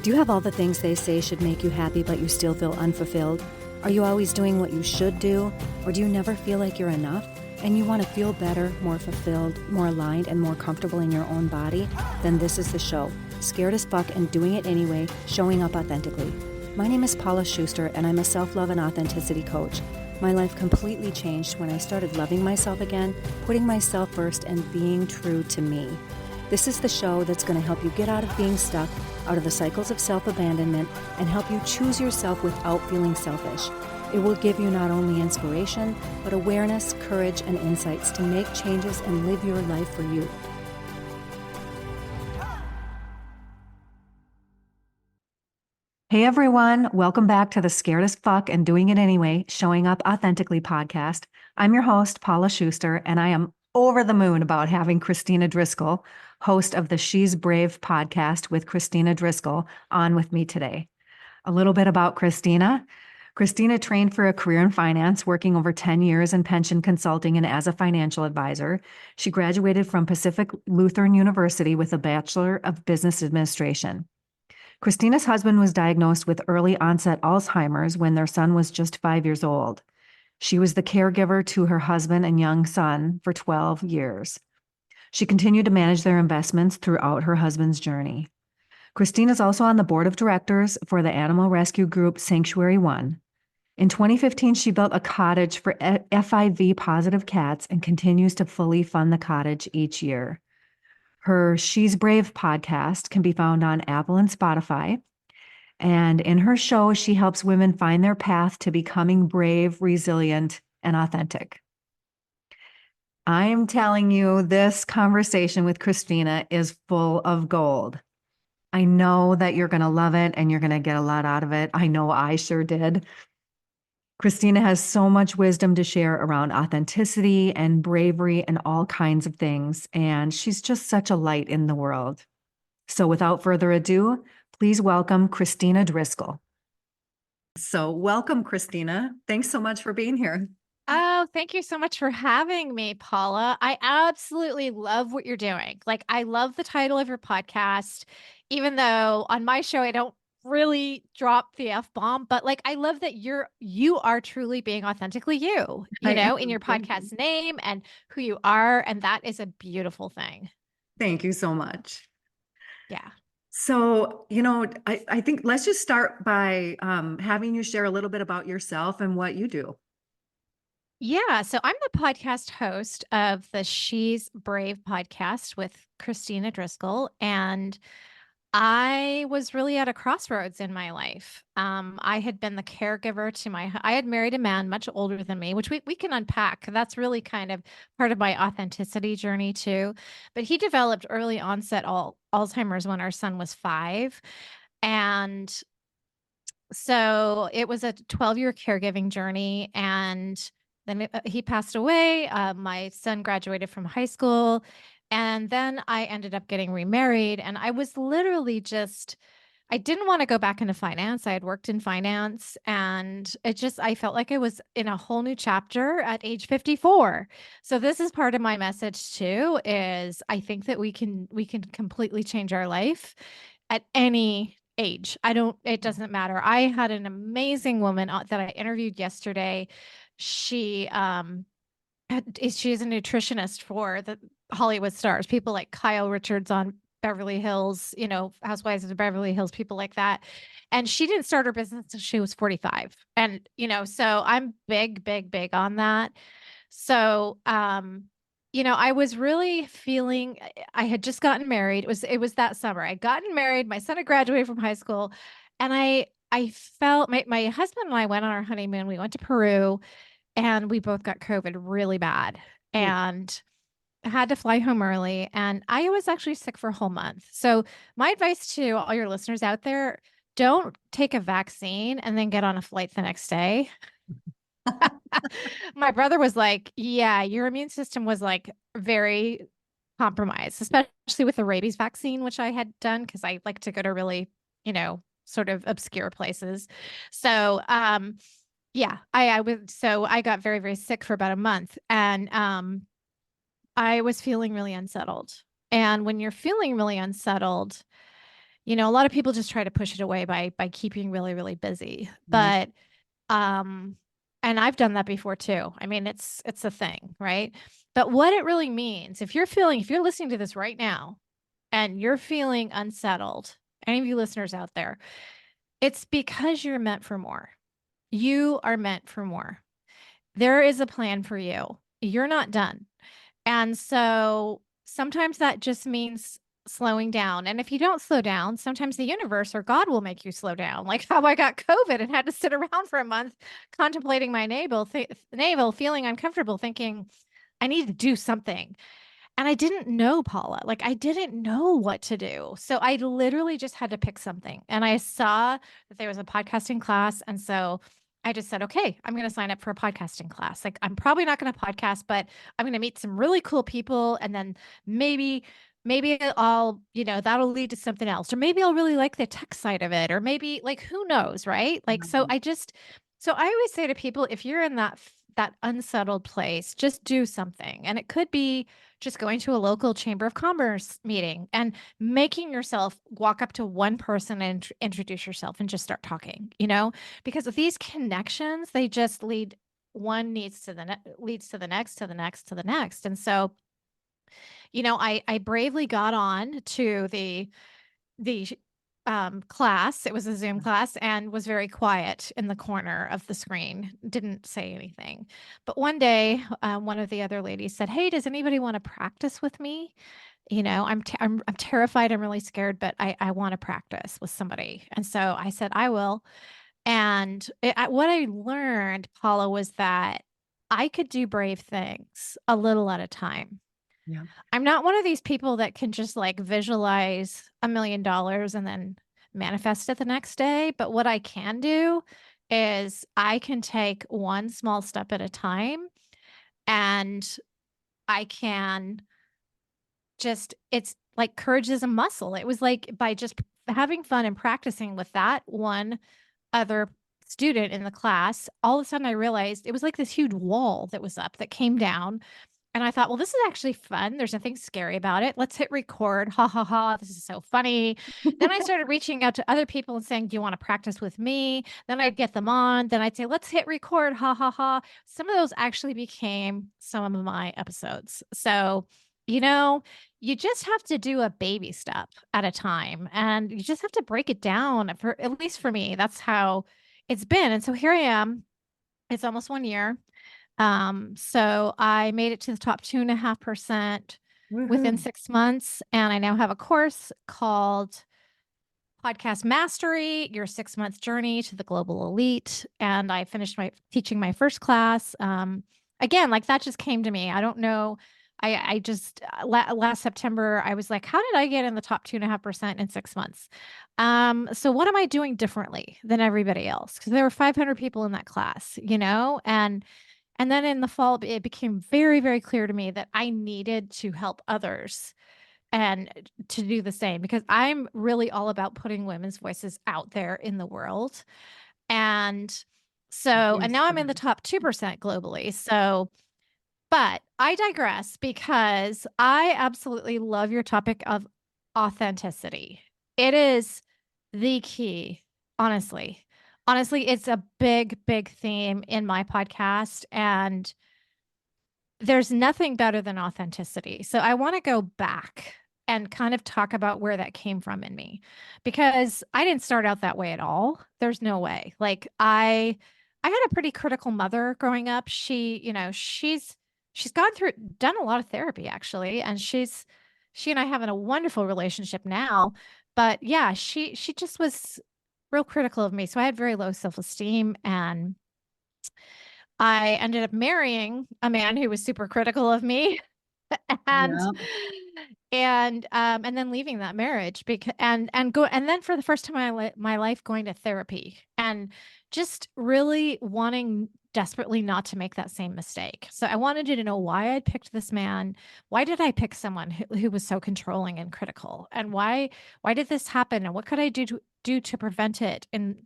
Do you have all the things they say should make you happy, but you still feel unfulfilled? Are you always doing what you should do? Or do you never feel like you're enough? And you want to feel better, more fulfilled, more aligned, and more comfortable in your own body? Then this is the show. Scared as fuck and doing it anyway, showing up authentically. My name is Paula Schuster, and I'm a self-love and authenticity coach. My life completely changed when I started loving myself again, putting myself first, and being true to me. This is the show that's going to help you get out of being stuck, out of the cycles of self-abandonment, and help you choose yourself without feeling selfish. It will give you not only inspiration, but awareness, courage, and insights to make changes and live your life for you. Hey everyone, welcome back to the Scared as Fuck and Doing It Anyway, Showing Up Authentically podcast. I'm your host, Paula Schuster, and I am over the moon about having Kristina Driscoll, host of the She's Brave podcast with Kristina Driscoll, on with me today. A little bit about Kristina. Kristina trained for a career in finance, working over 10 years in pension consulting and as a financial advisor. She graduated from Pacific Lutheran University with a Bachelor of Business Administration. Kristina's husband was diagnosed with early-onset Alzheimer's when their son was just 5 years old. She was the caregiver to her husband and young son for 12 years. She continued to manage their investments throughout her husband's journey. Kristina is also on the board of directors for the animal rescue group Sanctuary One. In 2015, she built a cottage for FIV-positive cats and continues to fully fund the cottage each year. Her She's Brave podcast can be found on Apple and Spotify. And in her show, she helps women find their path to becoming brave, resilient, and authentic. I am telling you, this conversation with Kristina is full of gold. I know that you're going to love it and you're going to get a lot out of it. I know I sure did. Kristina has so much wisdom to share around authenticity and bravery and all kinds of things. And she's just such a light in the world. So without further ado, please welcome Kristina Driscoll. So welcome, Kristina. Thanks so much for being here. Oh, thank you so much for having me, Paula. I absolutely love what you're doing. Like, I love the title of your podcast, even though on my show, I don't really drop the F-bomb, but like, I love that you are truly being authentically in your podcast name and who you are. And that is a beautiful thing. Thank you so much. Yeah. So, I think let's just start by having you share a little bit about yourself and what you do. Yeah. So I'm the podcast host of the She's Brave podcast with Kristina Driscoll. And I was really at a crossroads in my life. I had been the caregiver I had married a man much older than me, which we can unpack. That's really kind of part of my authenticity journey too. But he developed early onset Alzheimer's when our son was 5. And so it was a 12-year caregiving journey. And then he passed away. My son graduated from high school. And then I ended up getting remarried. And I was literally I didn't want to go back into finance. I had worked in finance and I felt like I was in a whole new chapter at age 54. So this is part of my message too, is I think that we can completely change our life at any age. It doesn't matter. I had an amazing woman that I interviewed yesterday. She's a nutritionist for the Hollywood stars, people like Kyle Richards on Beverly Hills, Housewives of Beverly Hills, people like that. And she didn't start her business until she was 45. And, so I'm big on that. So, I was really feeling, I had just gotten married. It was that summer. I'd gotten married. My son had graduated from high school. And I felt my husband and I went on our honeymoon. We went to Peru and we both got COVID really bad and had to fly home early. And I was actually sick for a whole month. So my advice to all your listeners out there, don't take a vaccine and then get on a flight the next day. My brother was like, yeah, your immune system was like very compromised, especially with the rabies vaccine, which I had done because I like to go to really, sort of obscure places. So, yeah, I got very, very sick for about a month and, I was feeling really unsettled. And when you're feeling really unsettled, A lot of people just try to push it away by keeping really, really busy. Right. But um and I've done that before too. I mean, it's a thing, right? But what it really means, if you're listening to this right now and you're feeling unsettled, any of you listeners out there, it's because you're meant for more. You are meant for more. There is a plan for you. You're not done. And so sometimes that just means slowing down. And if you don't slow down, sometimes the universe or God will make you slow down. Like how I got COVID and had to sit around for a month contemplating my navel, feeling uncomfortable, thinking I need to do something. And I didn't know, Paula. Like I didn't know what to do. So I literally just had to pick something. And I saw that there was a podcasting class. And so I just said, okay, I'm going to sign up for a podcasting class. Like I'm probably not going to podcast, but I'm going to meet some really cool people. And then maybe I'll, that'll lead to something else. Or maybe I'll really like the tech side of it. Or maybe like who knows, right? Like so I always say to people, if you're in that unsettled place, just do something. And it could be just going to a local chamber of commerce meeting and making yourself walk up to one person and introduce yourself and just start talking, because with these connections, they just one leads to leads to the next, to the next, to the next. And so, I bravely got on to the class. It was a Zoom class and was very quiet in the corner of the screen. Didn't say anything. But one day, one of the other ladies said, "Hey, does anybody want to practice with me? I'm terrified. I'm really scared, but I want to practice with somebody." And so I said, "I will." And what I learned, Paula, was that I could do brave things a little at a time. Yeah. I'm not one of these people that can just like visualize $1 million and then manifest it the next day. But what I can do is I can take one small step at a time, and I can it's like courage is a muscle. It was like by just having fun and practicing with that one other student in the class, all of a sudden I realized it was like this huge wall that was up that came down. And I thought, well, this is actually fun. There's nothing scary about it. Let's hit record. Ha ha ha. This is so funny. Then I started reaching out to other people and saying, do you want to practice with me? Then I'd get them on. Then I'd say, let's hit record. Ha ha ha. Some of those actually became some of my episodes. So, you just have to do a baby step at a time, and you just have to break it down. For at least for me, that's how it's been. And so here I am. It's almost 1 year. So I made it to the top 2.5% within Woohoo. 6 months. And I now have a course called Podcast Mastery, Your 6 Month Journey to the Global Elite. And I finished teaching my first class. Again, like that just came to me. I don't know. I just last September, I was like, how did I get in the top 2.5% in 6 months? So what am I doing differently than everybody else? Because there were 500 people in that class, and then in the fall, it became very, very clear to me that I needed to help others and to do the same, because I'm really all about putting women's voices out there in the world. And and Yes. now I'm in the top 2% globally. But I digress, because I absolutely love your topic of authenticity. It is the key, honestly. Honestly, it's a big, big theme in my podcast. And there's nothing better than authenticity. So I want to go back and kind of talk about where that came from in me, because I didn't start out that way at all. There's no way. Like I had a pretty critical mother growing up. She's done a lot of therapy actually, and she and I have a wonderful relationship now. But yeah, she just was real critical of me. So I had very low self-esteem, and I ended up marrying a man who was super critical of me. and Yeah. and then leaving that marriage, because and then for the first time in my life going to therapy, and just really wanting desperately not to make that same mistake. So I wanted you to know why I picked this man. Why did I pick someone who was so controlling and critical? And why did this happen? And what could I do to prevent it in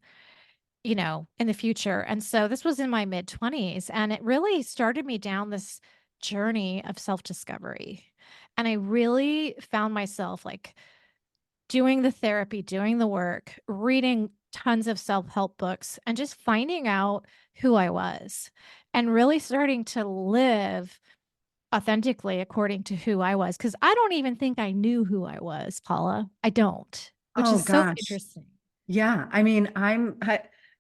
the future? And so this was in my mid 20s, and it really started me down this journey of self-discovery. And I really found myself like doing the therapy, doing the work, reading tons of self-help books, and just finding out who I was and really starting to live authentically according to who I was. Because I don't even think I knew who I was, Paula. I don't, which Oh is so gosh. interesting. Yeah, I mean,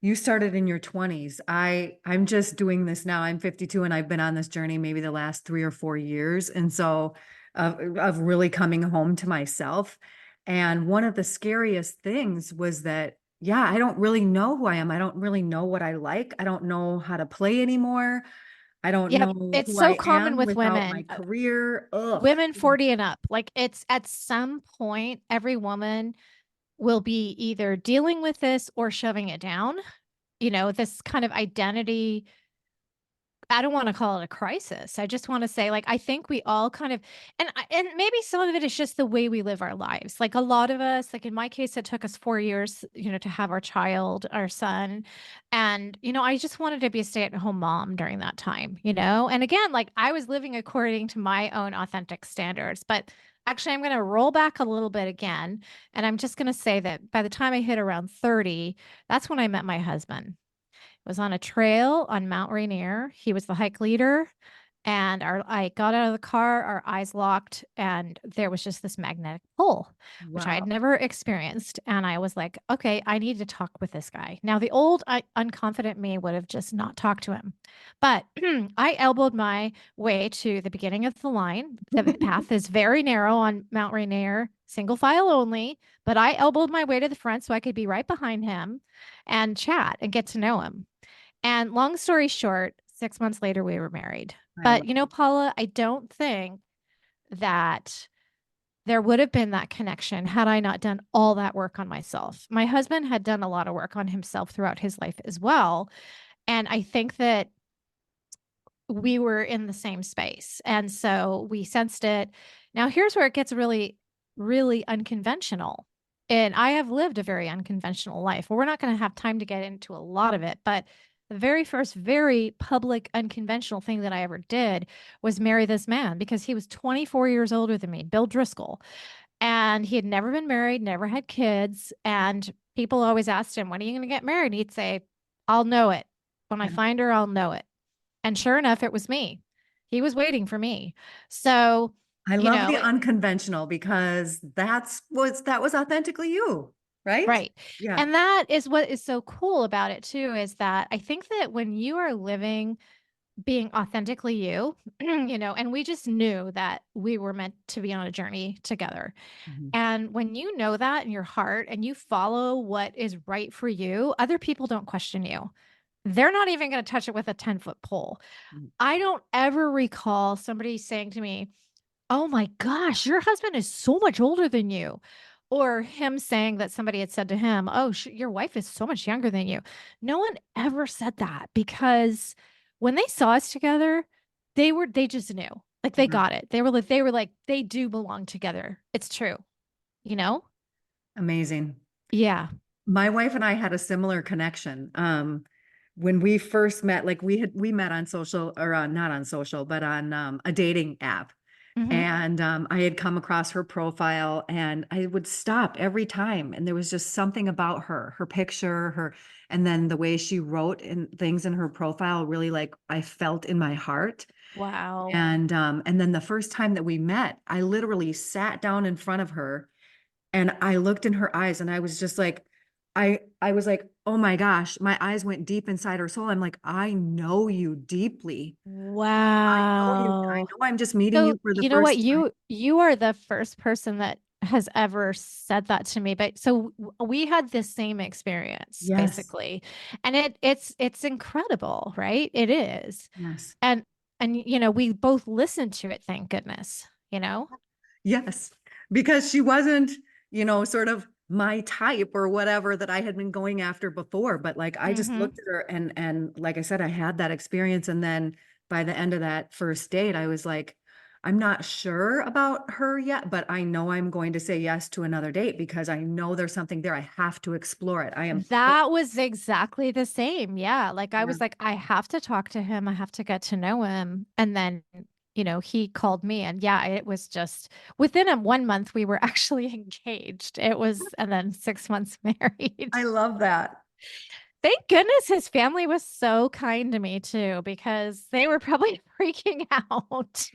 you started in your 20s. I'm just doing this now. I'm 52 and I've been on this journey maybe the last 3 or 4 years. And so of really coming home to myself. And one of the scariest things was that, yeah, I don't really know who I am. I don't really know what I like. I don't know how to play anymore. I don't Yep. know It's who so I common am with without my women, career. Ugh. women 40 and up. Like it's at some point, every woman will be either dealing with this or shoving it down, this kind of identity. I don't want to call it a crisis. I just want to say, like, I think we all kind of, and maybe some of it is just the way we live our lives. Like a lot of us, like in my case, it took us 4 years, to have our child, our son, and I just wanted to be a stay-at-home mom during that time. And again, like I was living according to my own authentic standards, but actually, I'm going to roll back a little bit again, and I'm just going to say that by the time I hit around 30, that's when I met my husband was on a trail on Mount Rainier. He was the hike leader. And I got out of the car, our eyes locked, and there was just this magnetic pull, which I had Wow. never experienced. And I was like, okay, I need to talk with this guy. Now, the old unconfident me would have just not talked to him. But I elbowed my way to the beginning of the line. The path is very narrow on Mount Rainier, single file only. But I elbowed my way to the front so I could be right behind him and chat and get to know him. And long story short, 6 months later, we were married. I But, love Paula, I don't think that there would have been that connection had I not done all that work on myself. My husband had done a lot of work on himself throughout his life as well. And I think that we were in the same space. And so we sensed it. Now, here's where it gets really, really unconventional. And I have lived a very unconventional life. Well, we're not going to have time to get into a lot of it, but the very first, very public, unconventional thing that I ever did was marry this man because he was 24 years older than me, Bill Driscoll. And he had never been married, never had kids. And people always asked him, when are you going to get married? And he'd say, I'll know it. When I it. find her, I'll know it. And sure enough, it was me. He was waiting for me. So, I you love know, the it, unconventional because that was authentically you, right? right. Yeah. And that is what is so cool about it too, is that I think that when you are living being authentically you, and we just knew that we were meant to be on a journey together. Mhm. And when you know that in your heart and you follow what is right for you, other people don't question you. They're not even going to touch it with a 10-foot pole. Mhm. I don't ever recall somebody saying to me, oh my gosh, your husband is so much older than you. Or him saying that somebody had said to him, oh, your wife is so much younger than you. No one ever said that because when they saw us together, they just knew. Like they Yeah. got it. They were like, they do belong together. It's true, you know? Amazing. Yeah. My wife and I had a similar connection. When we first met, like we met on social or not on social, but on a dating app. Hmm. And I had come across her profile and I would stop every time. And there was just something about her picture, and then the way she wrote and things in her profile really like I felt in my heart. Wow. And then the first time that we met, I literally sat down in front of her and I looked in her eyes and I was just like, I was like, oh my gosh, my eyes went deep inside her soul. I'm like, I know you deeply. I know you. I Wow. know I'm just meeting So, you for the you know what? first time. You are the first person that has ever said that to me. But so we had the same experience Yes. basically. And it's incredible, right? It is. Yes. And we both listened to it, thank goodness, you know? Yes. Because she wasn't, sort of my type or whatever that I had been going after before. But like I just Mhm. looked at her and like I said, I had that experience. And then by the end of that first date, I was like, I'm not sure about her yet, but I know I'm going to say yes to another date because I know there's something there. I have to explore it. I am That was exactly the same. Yeah. Like I yeah. was like, I have to talk to him. I have to get to know him. And then he called me, and yeah, it was just within 1 month we were actually engaged. And then 6 months married. I love that. Thank goodness his family was so kind to me too, because they were probably freaking out.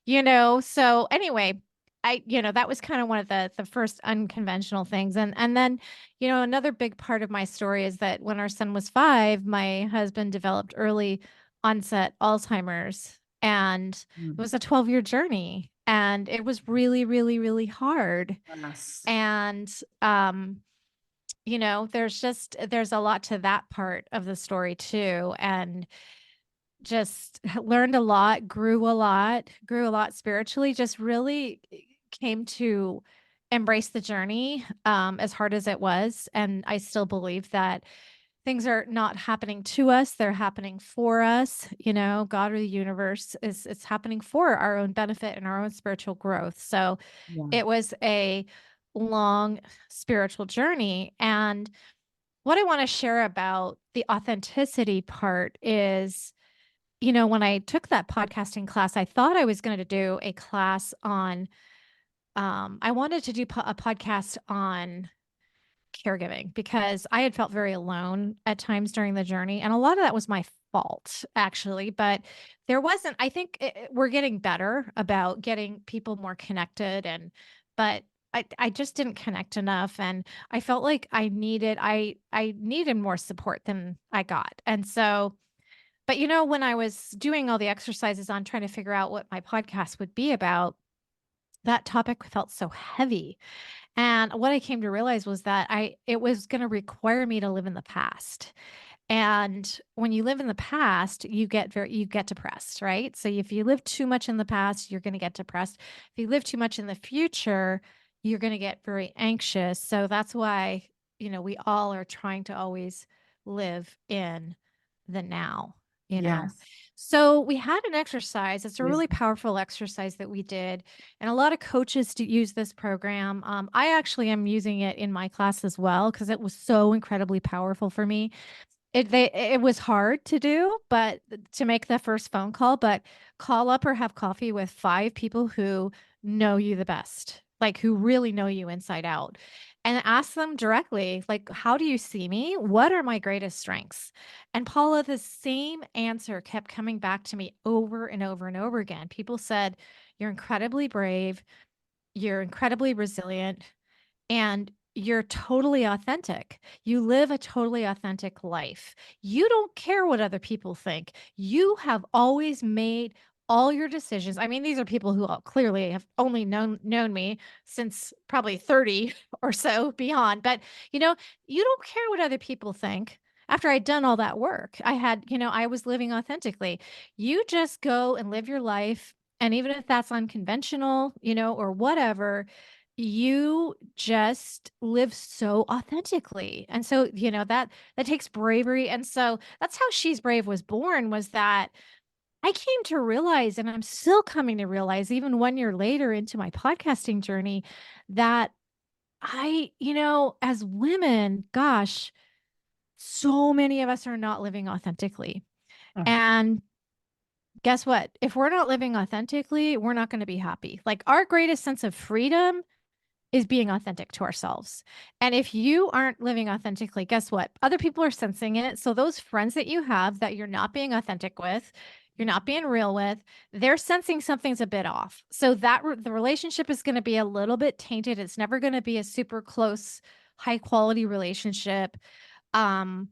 Yeah. So anyway, that was kind of one of the first unconventional things. And then, another big part of my story is that when our son was 5, my husband developed early onset Alzheimer's, and it Mm. was a 12-year journey, and it was really, really, really hard. Yes. And there's a lot to that part of the story too. And just learned a lot, grew a lot spiritually, just really came to embrace the journey, as hard as it was. And I still believe that things are not happening to us, they're happening for us. God or the universe is it's happening for our own benefit and our own spiritual growth. So Yeah. it was a long spiritual journey. And what I want to share about the authenticity part is, when I took that podcasting class, I thought I was going to do a class on, I wanted to do a podcast on caregiving, because I had felt very alone at times during the journey. And a lot of that was my fault, actually. But there wasn't, I think we're getting better about getting people more connected. But I just didn't connect enough. And I felt like I needed more support than I got. And so, but when I was doing all the exercises on trying to figure out what my podcast would be about, that topic felt so heavy. And what I came to realize was that it was going to require me to live in the past. And when you live in the past, you get depressed, right? So if you live too much in the past, you're going to get depressed. If you live too much in the future, you're going to get very anxious. So that's why, we all are trying to always live in the now. Yes. So we had an exercise. It's a Yes. really powerful exercise that we did. And a lot of coaches use this program. I actually am using it in my class as well, because it was so incredibly powerful for me. It was hard to do, but to make the first phone call, but call up or have coffee with 5 people who know you the best, like who really know you inside out, and ask them directly, like, how do you see me? What are my greatest strengths? And Paula, the same answer kept coming back to me over and over and over again. People said, you're incredibly brave, you're incredibly resilient, and you're totally authentic. You live a totally authentic life. You don't care what other people think. You have always made all your decisions. I mean, these are people who clearly have only known me since probably 30 or so beyond. But, you don't care what other people think. After I'd done all that work, I was living authentically. You just go and live your life. And even if that's unconventional, or whatever, you just live so authentically. And so, that takes bravery. And so that's how She's Brave was born, was that I came to realize, and I'm still coming to realize even 1 year later into my podcasting journey, that as women, gosh, so many of us are not living authentically. Oh, And guess what? If we're not living authentically, we're not going to be happy. Like, our greatest sense of freedom is being authentic to ourselves. And if you aren't living authentically, guess what? Other people are sensing it. So those friends that you have that you're not being authentic with, you're not being real with, they're sensing something's a bit off. So the relationship is going to be a little bit tainted. It's never going to be a super close, high quality relationship. Um,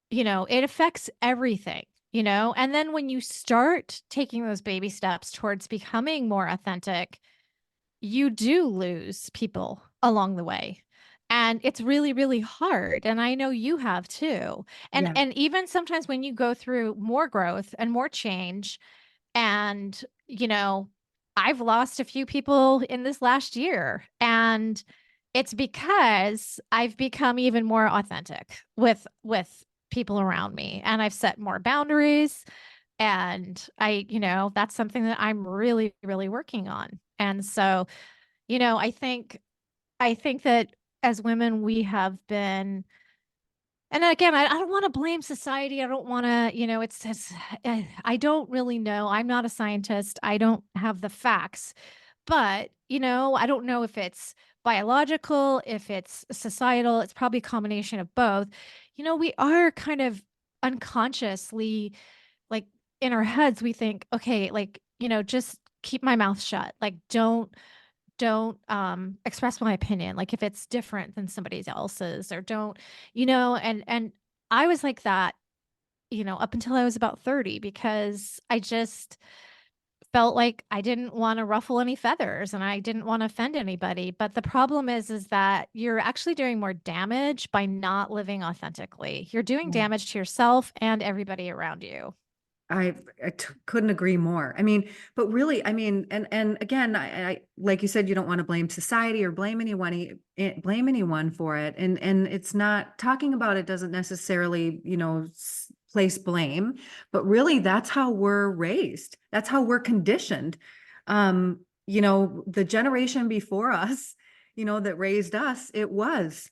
it affects everything. And then when you start taking those baby steps towards becoming more authentic, you do lose people along the way. And it's really, really hard. And I know you have too. And yeah. and even sometimes when you go through more growth and more change, and I've lost a few people in this last year. And it's because I've become even more authentic with people around me. And I've set more boundaries. And that's something that I'm really, really working on. And so, I think that as women, we have been And again, I don't want to blame society. I don't want to, I don't really know. I'm not a scientist. I don't have the facts, but, I don't know if it's biological, if it's societal. It's probably a combination of both. We are kind of unconsciously, like, in our heads, we think, okay, like, just keep my mouth shut. Like, don't express my opinion, like if it's different than somebody else's, or don't, and I was like that, up until I was about 30, because I just felt like I didn't want to ruffle any feathers and I didn't want to offend anybody. But the problem is that you're actually doing more damage by not living authentically. You're doing damage to yourself and everybody around you. Couldn't agree more. I mean, but really, I mean, and again, I like you said, you don't want to blame society or blame anyone for it, and it's not talking about it doesn't necessarily, place blame, but really, that's how we're raised. That's how we're conditioned. The generation before us, that raised us, it was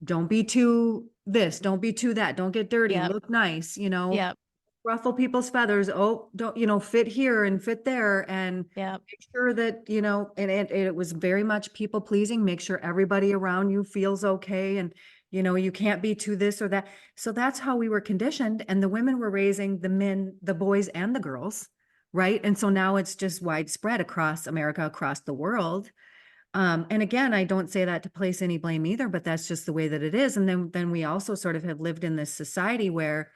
don't be too this, don't be too that, don't get dirty, Yep. look nice, Yep. ruffle people's feathers. Oh, don't, fit here and fit there and Yep. make sure that, and it was very much people pleasing, make sure everybody around you feels okay. And, you can't be too this or that. So that's how we were conditioned. And the women were raising the men, the boys and the girls. Right. And so now it's just widespread across America, across the world. And again, I don't say that to place any blame either, but that's just the way that it is. And then we also sort of have lived in this society where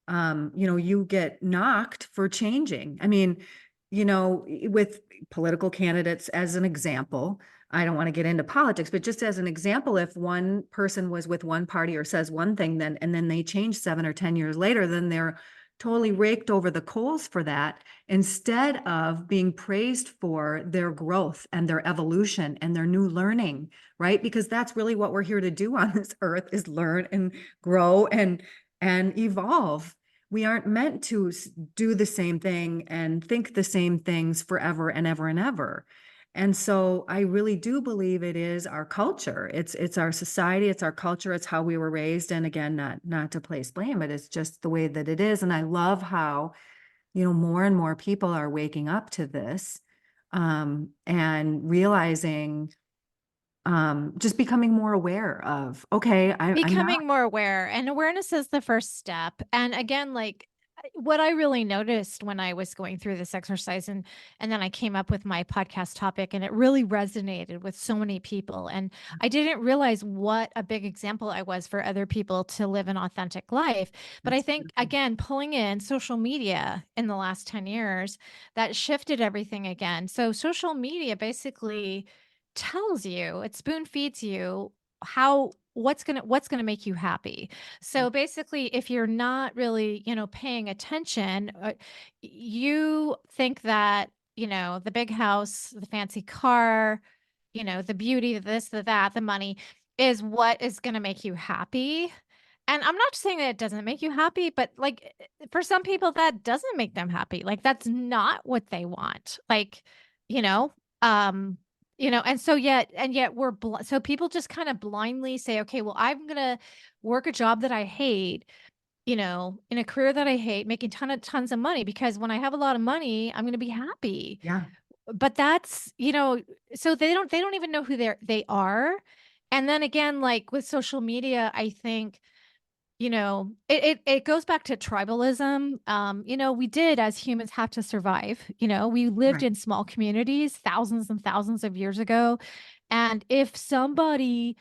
you get knocked for changing. I mean, with political candidates as an example, I don't want to get into politics, but just as an example, if one person was with one party or says one thing, then they change 7 or 10 years later, then they're totally raked over the coals for that instead of being praised for their growth and their evolution and their new learning, right? Because that's really what we're here to do on this earth is learn and grow and evolve. We aren't meant to do the same thing and think the same things forever and ever and ever. And so I really do believe it is our culture. It's our society, it's our culture, it's how we were raised. And again, not to place blame, but it's just the way that it is. And I love how, more and more people are waking up to this, and realizing, just becoming more aware of, okay, I'm not Becoming more aware, and awareness is the first step. And again, like, what I really noticed when I was going through this exercise, and then I came up with my podcast topic, and it really resonated with so many people, and I didn't realize what a big example I was for other people to live an authentic life. But I that's think, again, pulling in social media in the last 10 years, that shifted everything again. So social media basically tells you, it spoon feeds you how what's gonna make you happy. So basically, if you're not really, paying attention, you think that, the big house, the fancy car, the beauty, this, the that, the money is what is gonna make you happy. And I'm not saying that it doesn't make you happy, but like, for some people that doesn't make them happy. Like, that's not what they want. Like, you know, um, and yet so people just kind of blindly say, okay, well, I'm gonna work a job that I hate, in a career that I hate, making tons of money, because when I have a lot of money, I'm gonna be happy. yeah. But that's, so they don't even know who they are. And then again, like with social media, I think, it goes back to tribalism. We did, as humans, have to survive. We lived Right. in small communities thousands and thousands of years ago. And if somebody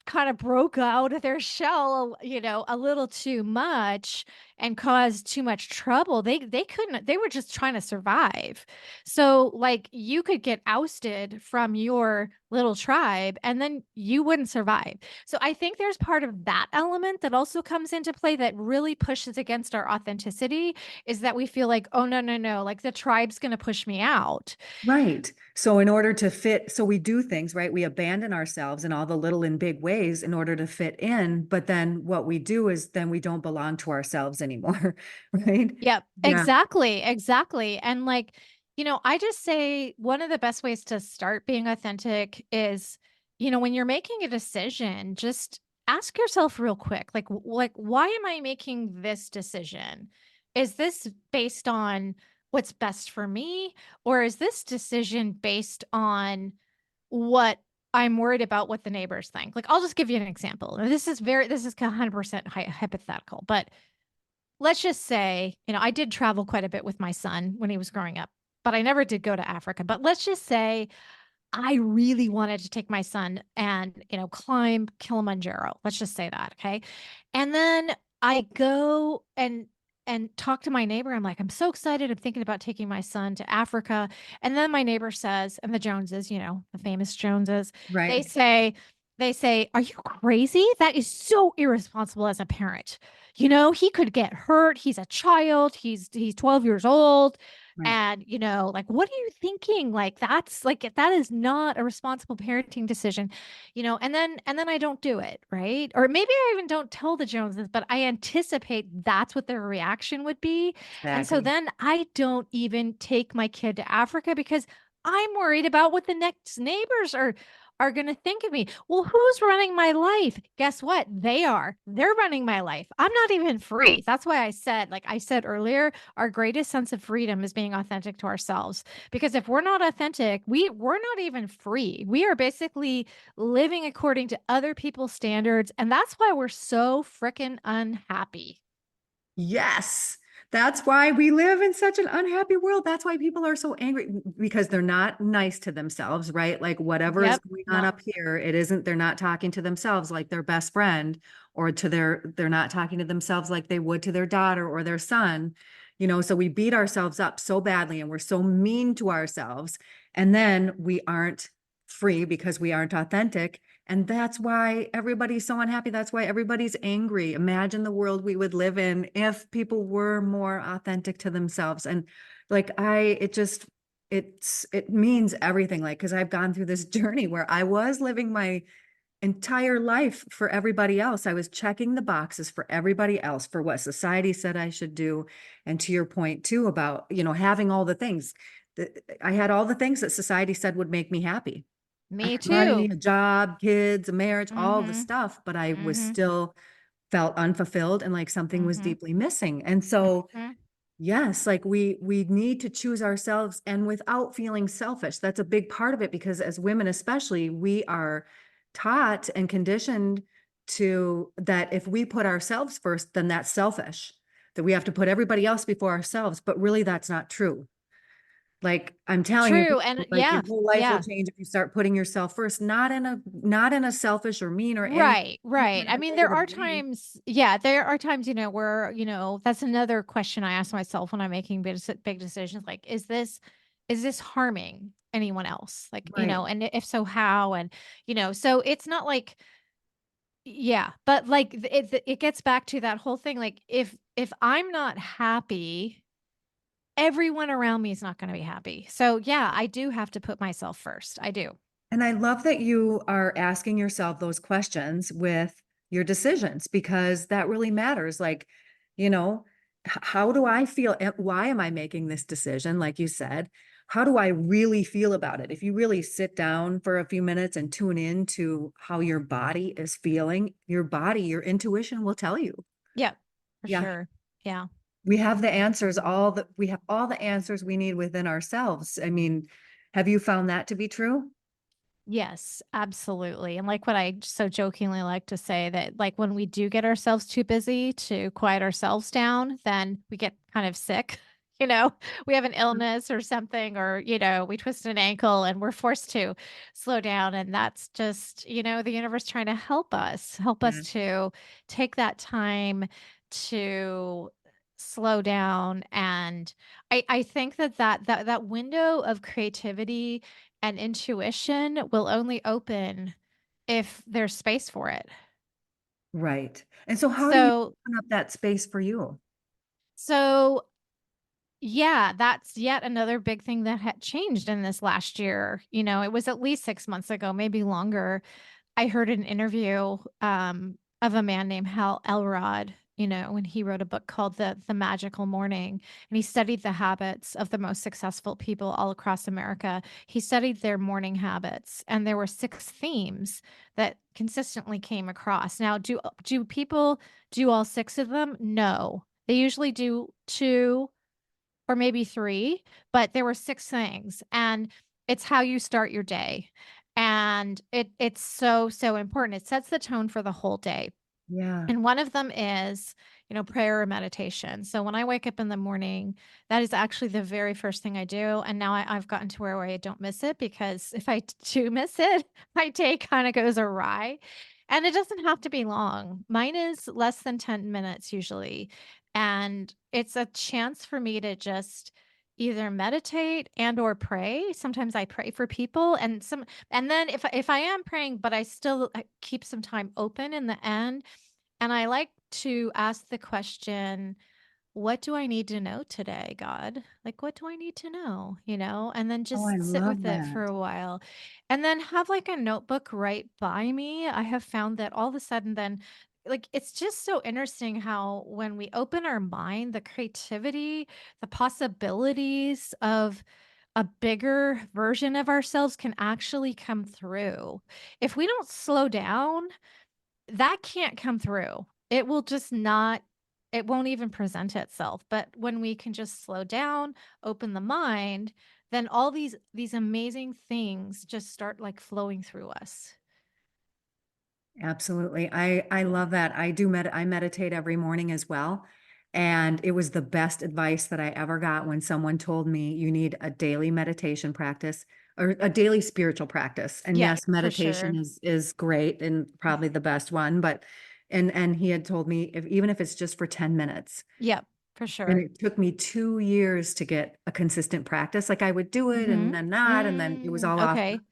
kind of broke out of their shell, a little too much and caused too much trouble, they couldn't, they were just trying to survive. So like, you could get ousted from your little tribe and then you wouldn't survive. So I think there's part of that element that also comes into play that really pushes against our authenticity, is that we feel like, oh, no, no, no, like the tribe's going to push me out. Right. So in order to fit, so we do things, right? We abandon ourselves in all the little and big ways in order to fit in. But then what we do is then we don't belong to ourselves anymore. Right. Yep, Yeah. exactly, exactly. And like, I just say one of the best ways to start being authentic is, when you're making a decision, just ask yourself real quick, like, why am I making this decision? Is this based on what's best for me? Or is this decision based on what I'm worried about what the neighbors think? Like, I'll just give you an example. And this is 100% hypothetical, but let's just say, I did travel quite a bit with my son when he was growing up, but I never did go to Africa. But let's just say I really wanted to take my son and, climb Kilimanjaro. Let's just say that. Okay. And then I go and talk to my neighbor. I'm like, I'm so excited. I'm thinking about taking my son to Africa. And then my neighbor says, and the Joneses, the famous Joneses, they Right. say, are you crazy? That is so irresponsible as a parent. He could get hurt. He's a child. He's 12 years old. Right. And, like, what are you thinking? Like, that is not a responsible parenting decision, and then I don't do it. Right. Or maybe I even don't tell the Joneses, but I anticipate that's what their reaction would be. And so Exactly. then I don't even take my kid to Africa because I'm worried about what the next neighbors are going to think of me. Well, who's running my life? Guess what? They are. They're running my life. I'm not even free. That's why I said, like I said earlier, our greatest sense of freedom is being authentic to ourselves. Because if we're not authentic, we're not even free. We are basically living according to other people's standards. And that's why we're so freaking unhappy. Yes. That's why we live in such an unhappy world. That's why people are so angry because they're not nice to themselves, right? Like whatever is Yep. going on No. up here, they're not talking to themselves like their best friend or they're not talking to themselves like they would to their daughter or their son. So we beat ourselves up so badly and we're so mean to ourselves. And then we aren't free because we aren't authentic. And that's why everybody's so unhappy. That's why everybody's angry. Imagine the world we would live in if people were more authentic to themselves. And like it means everything. Like, because I've gone through this journey where I was living my entire life for everybody else. I was checking the boxes for everybody else for what society said I should do. And to your point too about, having all the things that I had all the things that society said would make me happy. I Me had money, too. a job, kids, a marriage, all the Mm-hmm. stuff, but I was Mm-hmm. still felt unfulfilled and like something was Mm-hmm. deeply missing. And so, Mm-hmm. yes, like we need to choose ourselves and without feeling selfish. That's a big part of it because as women especially, we are taught and conditioned to that if we put ourselves first, then that's selfish. That we have to put everybody else before ourselves, but really that's not true. Like I'm telling you, True. And like your yeah. whole life will Yeah. change if you start putting yourself first, not in a selfish or mean or Right, any right. kind I of a mean, there negative are way. times, yeah, there are times, where, that's another question I ask myself when I'm making big decisions. Like, is this harming anyone else? Like, Right. and if so, how? And, so it's not like, yeah, but like it gets back to that whole thing. Like, if I'm not happy, everyone around me is not going to be happy. So yeah, I do have to put myself first. I do. And I love that you are asking yourself those questions with your decisions because that really matters. Like, you know, how do I feel? Why am I making this decision? Like you said, how do I really feel about it? If you really sit down for a few minutes and tune in to how your body is feeling, your intuition will tell you. Yeah, for Yeah, sure. Yeah. we have the answers, we have all the answers we need within ourselves. I mean, have you found that to be true? Yes, absolutely. And like what I so jokingly like to say that like when we do get ourselves too busy to quiet ourselves down, then we get kind of sick. You know, we have an illness or something, or, we twist an ankle and we're forced to slow down. And that's just, the universe trying to help us Yeah. to take that time to slow down. And I think that window of creativity and intuition will only open if there's space for it. Right. And so how do you So open up that space for you? so yeah, that's yet another big thing that had changed in this last year. It was at least 6 months ago, maybe longer. I heard an interview of a man named Hal Elrod, when he wrote a book called The Magical Morning, and he studied the habits of the most successful people all across America. He studied their morning habits, and there were 6 themes that consistently came across. Now, do people do all 6 of them? No. They usually do 2 or maybe 3, but there were 6 things, and it's how you start your day. And it's so, so important. It sets the tone for the whole day. Yeah. And one of them is, prayer or meditation. So when I wake up in the morning, that is actually the very first thing I do. And now I've gotten to where I don't miss it, because if I do miss it, my day kind of goes awry. And it doesn't have to be long. Mine is less than 10 minutes usually. And it's a chance for me to just either meditate and or pray. Sometimes I pray for people, and then if I am praying, but I still keep some time open in the end, and I like to ask the question, what do I need to know today, God? Like, what do I need to know? And then Oh, I just sit love with it for that. a while, and then have like a notebook right by me. I have found that all of a sudden, then, like, it's just so interesting how when we open our mind, the creativity, the possibilities of a bigger version of ourselves can actually come through. If we don't slow down, that can't come through. It will just not, it won't even present itself. But when we can just slow down, open the mind, then all these amazing things just start like flowing through us. Absolutely. I love that. I meditate every morning as well. And it was the best advice that I ever got when someone told me you need a daily meditation practice or a daily spiritual practice. And Yeah, yes, for meditation sure. is great and probably the best one, but and he had told me even if it's just for 10 minutes. Yep, for And sure. it took me 2 years to get a consistent practice. Like I would do it and Mm-hmm. then not, and then it was all off. Okay. And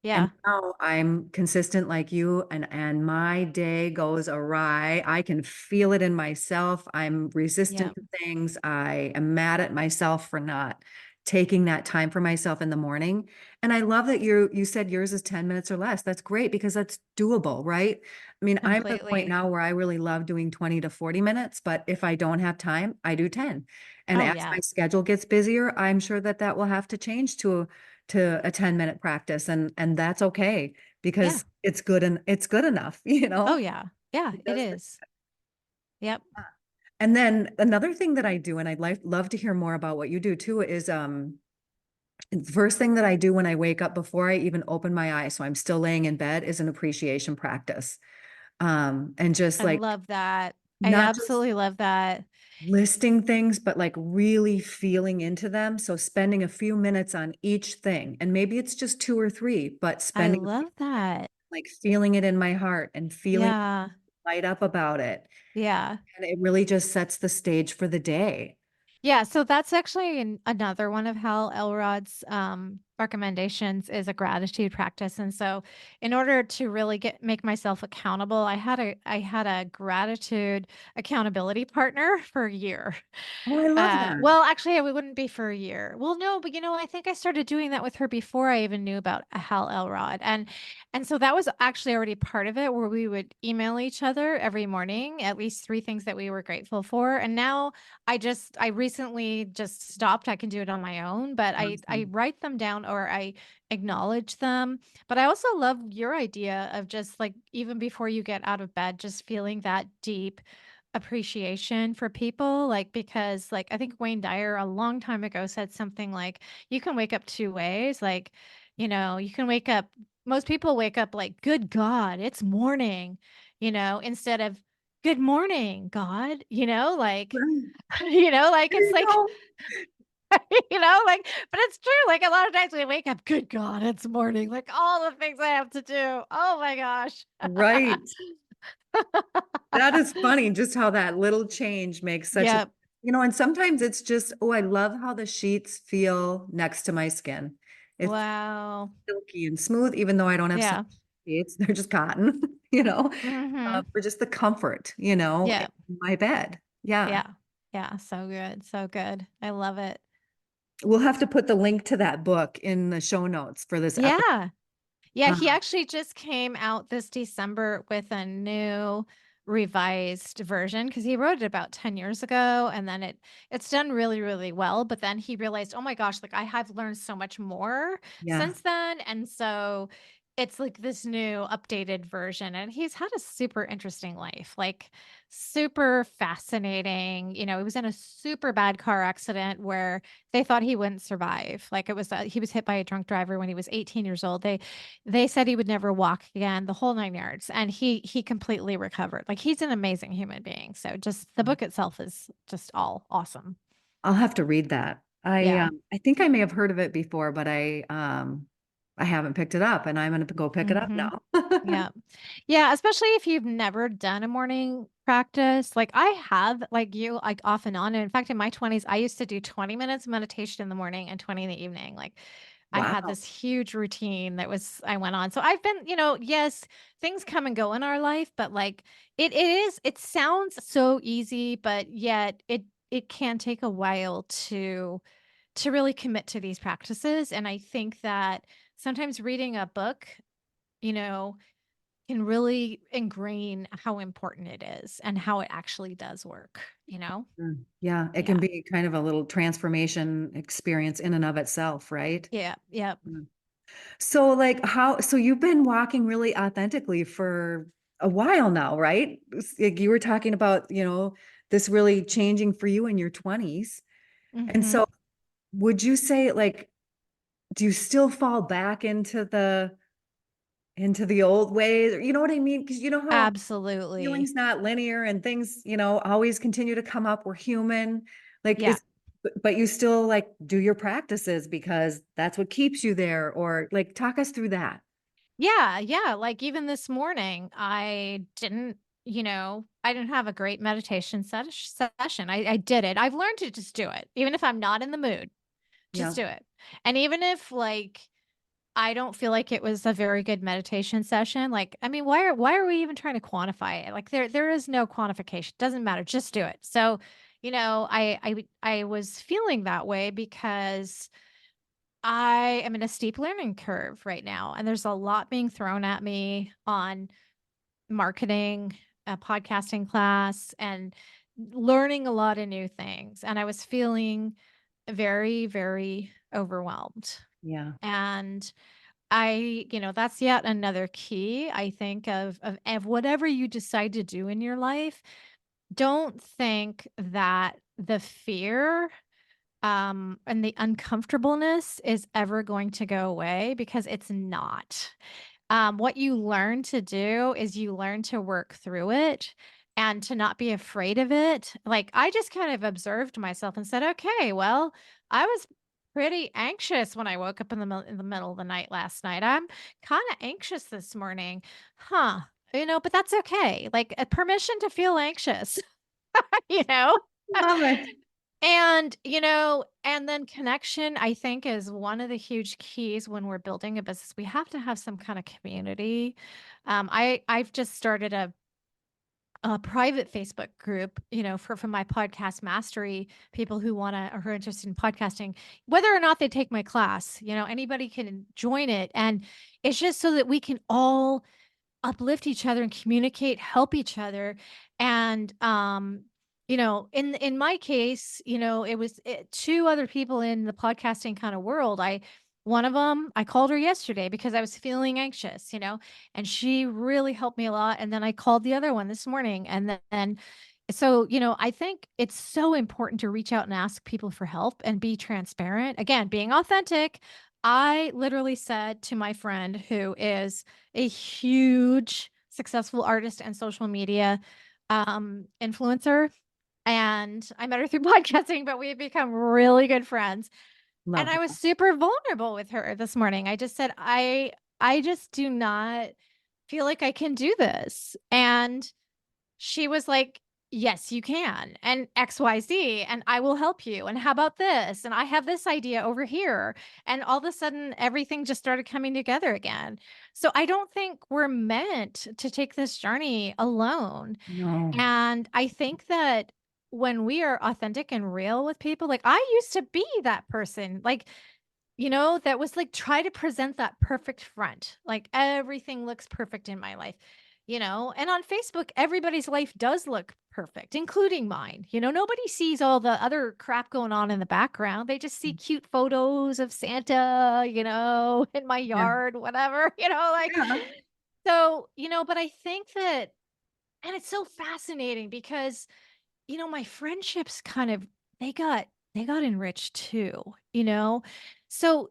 Yeah. now I'm consistent like you, and my day goes awry. I can feel it in myself. I'm resistant Yep. to things. I am mad at myself for not taking that time for myself in the morning. And I love that you said yours is 10 minutes or less. That's great because that's doable, right? I mean, I'm at a point Completely. now where I really love doing 20 to 40 minutes, but if I don't have time, I do 10. And Oh as yeah. my schedule gets busier, I'm sure that will have to change to a 10-minute practice, and that's okay Yeah. because it's good and it's good enough, Oh yeah. Yeah, It it does. is. Yep. And then another thing that I do, and love to hear more about what you do too, is the first thing that I do when I wake up before I even open my eyes, so I'm still laying in bed, is an appreciation practice. And just I like love that. I not just absolutely love that. listing things, but like really feeling into them. So spending a few minutes on each thing, and maybe it's just two or three, but I spending love that. like feeling it in my heart and feeling Yeah. light up about it. Yeah. And it really just sets the stage for the day. Yeah, so that's actually another one of Hal Elrod's recommendations is a gratitude practice. And so in order to really make myself accountable, I had a gratitude accountability partner for a year. Oh, I love that. Well, actually, it wouldn't be for a year. Well, no, but I think I started doing that with her before I even knew about Hal Elrod, and so that was actually already part of it, where we would email each other every morning at least 3 things that we were grateful for. And now I recently just stopped. I can do it on my own, but I Awesome. write them down or I acknowledge them. But I also love your idea of just like even before you get out of bed, just feeling that deep appreciation for people, like, because like I think Wayne Dyer a long time ago said something like you can wake up 2 ways, like, you can wake up, most people wake up like, good God, it's morning, instead of good morning, God, like, Right. like There it's you like, go. like, but it's true. Like a lot of times we wake up, good God, it's morning. Like all the things I have to do. Oh my gosh. Right. That is funny, just how that little change makes such a, Yep. and sometimes it's just, oh, I love how the sheets feel next to my skin. It's Wow. silky and smooth, even though I don't have silk Yeah. sheets, they're just cotton, Mm-hmm. for just the comfort, in Yeah. my bed. Yeah. Yeah. Yeah. So good. So good. I love it. We'll have to put the link to that book in the show notes for this episode. Yeah. Yeah. Uh, He actually just came out this December with a new revised version because he wrote it about 10 years ago, and then it's done really, really well. But then he realized, oh my gosh, like I have learned so much more Yeah. since then. And so it's like this new updated version. And he's had a super interesting life, like super fascinating. He was in a super bad car accident where they thought he wouldn't survive. Like he was hit by a drunk driver when he was 18 years old. They said he would never walk again, the whole 9 yards, and he completely recovered. Like, he's an amazing human being, so just the book itself is just all awesome. I'll have to read that. Yeah. I think I may have heard of it before, but I haven't picked it up, and I'm gonna go pick it up Mhm. now. Yeah. Yeah, especially if you've never done a morning practice. Like, I have, like you, like, off and on, and in fact, in my 20s, I used to do 20 minutes meditation in the morning and 20 in the evening. Like, I had Wow. this huge routine that was I went on. So I've been, yes, things come and go in our life, but like it sounds so easy, but yet it can take a while to really commit to these practices. And I think that sometimes reading a book, you know, can really ingrain how important it is and how it actually does work. Yeah, it can Yeah. be kind of a little transformation experience in and of itself, right? Yeah. Yeah. Mm. So like so you've been walking really authentically for a while now, right? Like you were talking about, this really changing for you in your 20s. And Mhm. so would you say like, do you still fall back into the old ways? Or you know what I mean? Because you know how Absolutely. healing's not linear and things, always continue to come up. We're human. Like Yeah. but you still like do your practices because that's what keeps you there. Or like talk us through that. Yeah, yeah, like, even this morning, I didn't have a great meditation session. I did it. I've learned to just do it. Even if I'm not in the mood, just Yeah. do it. And even if, like, I don't feel like it was a very good meditation session, like, I mean, why are we even trying to quantify it? Like, there is no quantification. Doesn't matter, just do it. So, I was feeling that way because I am in a steep learning curve right now, and there's a lot being thrown at me on marketing, a podcasting class, and learning a lot of new things. And I was feeling very, very overwhelmed. Yeah. And that's yet another key, I think, of whatever you decide to do in your life. Don't think that the fear and the uncomfortableness is ever going to go away because it's not. What you learn to do is you learn to work through it and to not be afraid of it. Like, I just kind of observed myself and said, okay, well, I was pretty anxious when I woke up in the middle of the night last night. I'm kind of anxious this morning. Huh. But that's okay. Like, a permission to feel anxious, you know? Love it. And then connection, I think, is one of the huge keys when we're building a business. We have to have some kind of community. I've just started a private Facebook group, for my podcast mastery, people who are interested in podcasting, whether or not they take my class, anybody can join it. And it's just so that we can all uplift each other and communicate, help each other. And in my case, it was two other people in the podcasting kind of world. One of them, I called her yesterday because I was feeling anxious, and she really helped me a lot. And then I called the other one this morning, and then so, I think it's so important to reach out and ask people for help and be transparent. Again, being authentic. I literally said to my friend, who is a huge successful artist and social media influencer, and I met her through podcasting, but we've become really good friends. And Love I was that. super vulnerable with her this morning. I just said, I just do not feel like I can do this. And she was like, "Yes, you can, and XYZ, and I will help you, and how about this, and I have this idea over here." And all of a sudden, everything just started coming together again. So I don't think we're meant to take this journey alone. No. And I think that when we are authentic and real with people, like, I used to be that person, like, that was like, try to present that perfect front. Like, everything looks perfect in my life. and on Facebook, everybody's life does look perfect, including mine. Nobody sees all the other crap going on in the background. They just see cute photos of Santa, in my Yeah. yard, whatever, like, Yeah. but I think that, and it's so fascinating because, my friendships they got enriched too, you know? So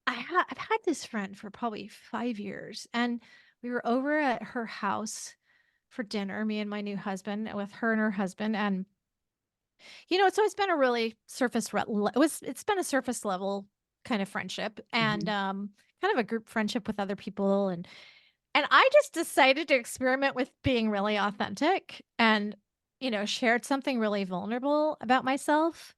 I've had this friend for probably 5 years, and we were over at her house for dinner, me and my new husband, with her and her husband. And, it's always been a really it's been a surface level kind of friendship, and, Mhm. kind of a group friendship with other people. And I just decided to experiment with being really authentic and, shared something really vulnerable about myself.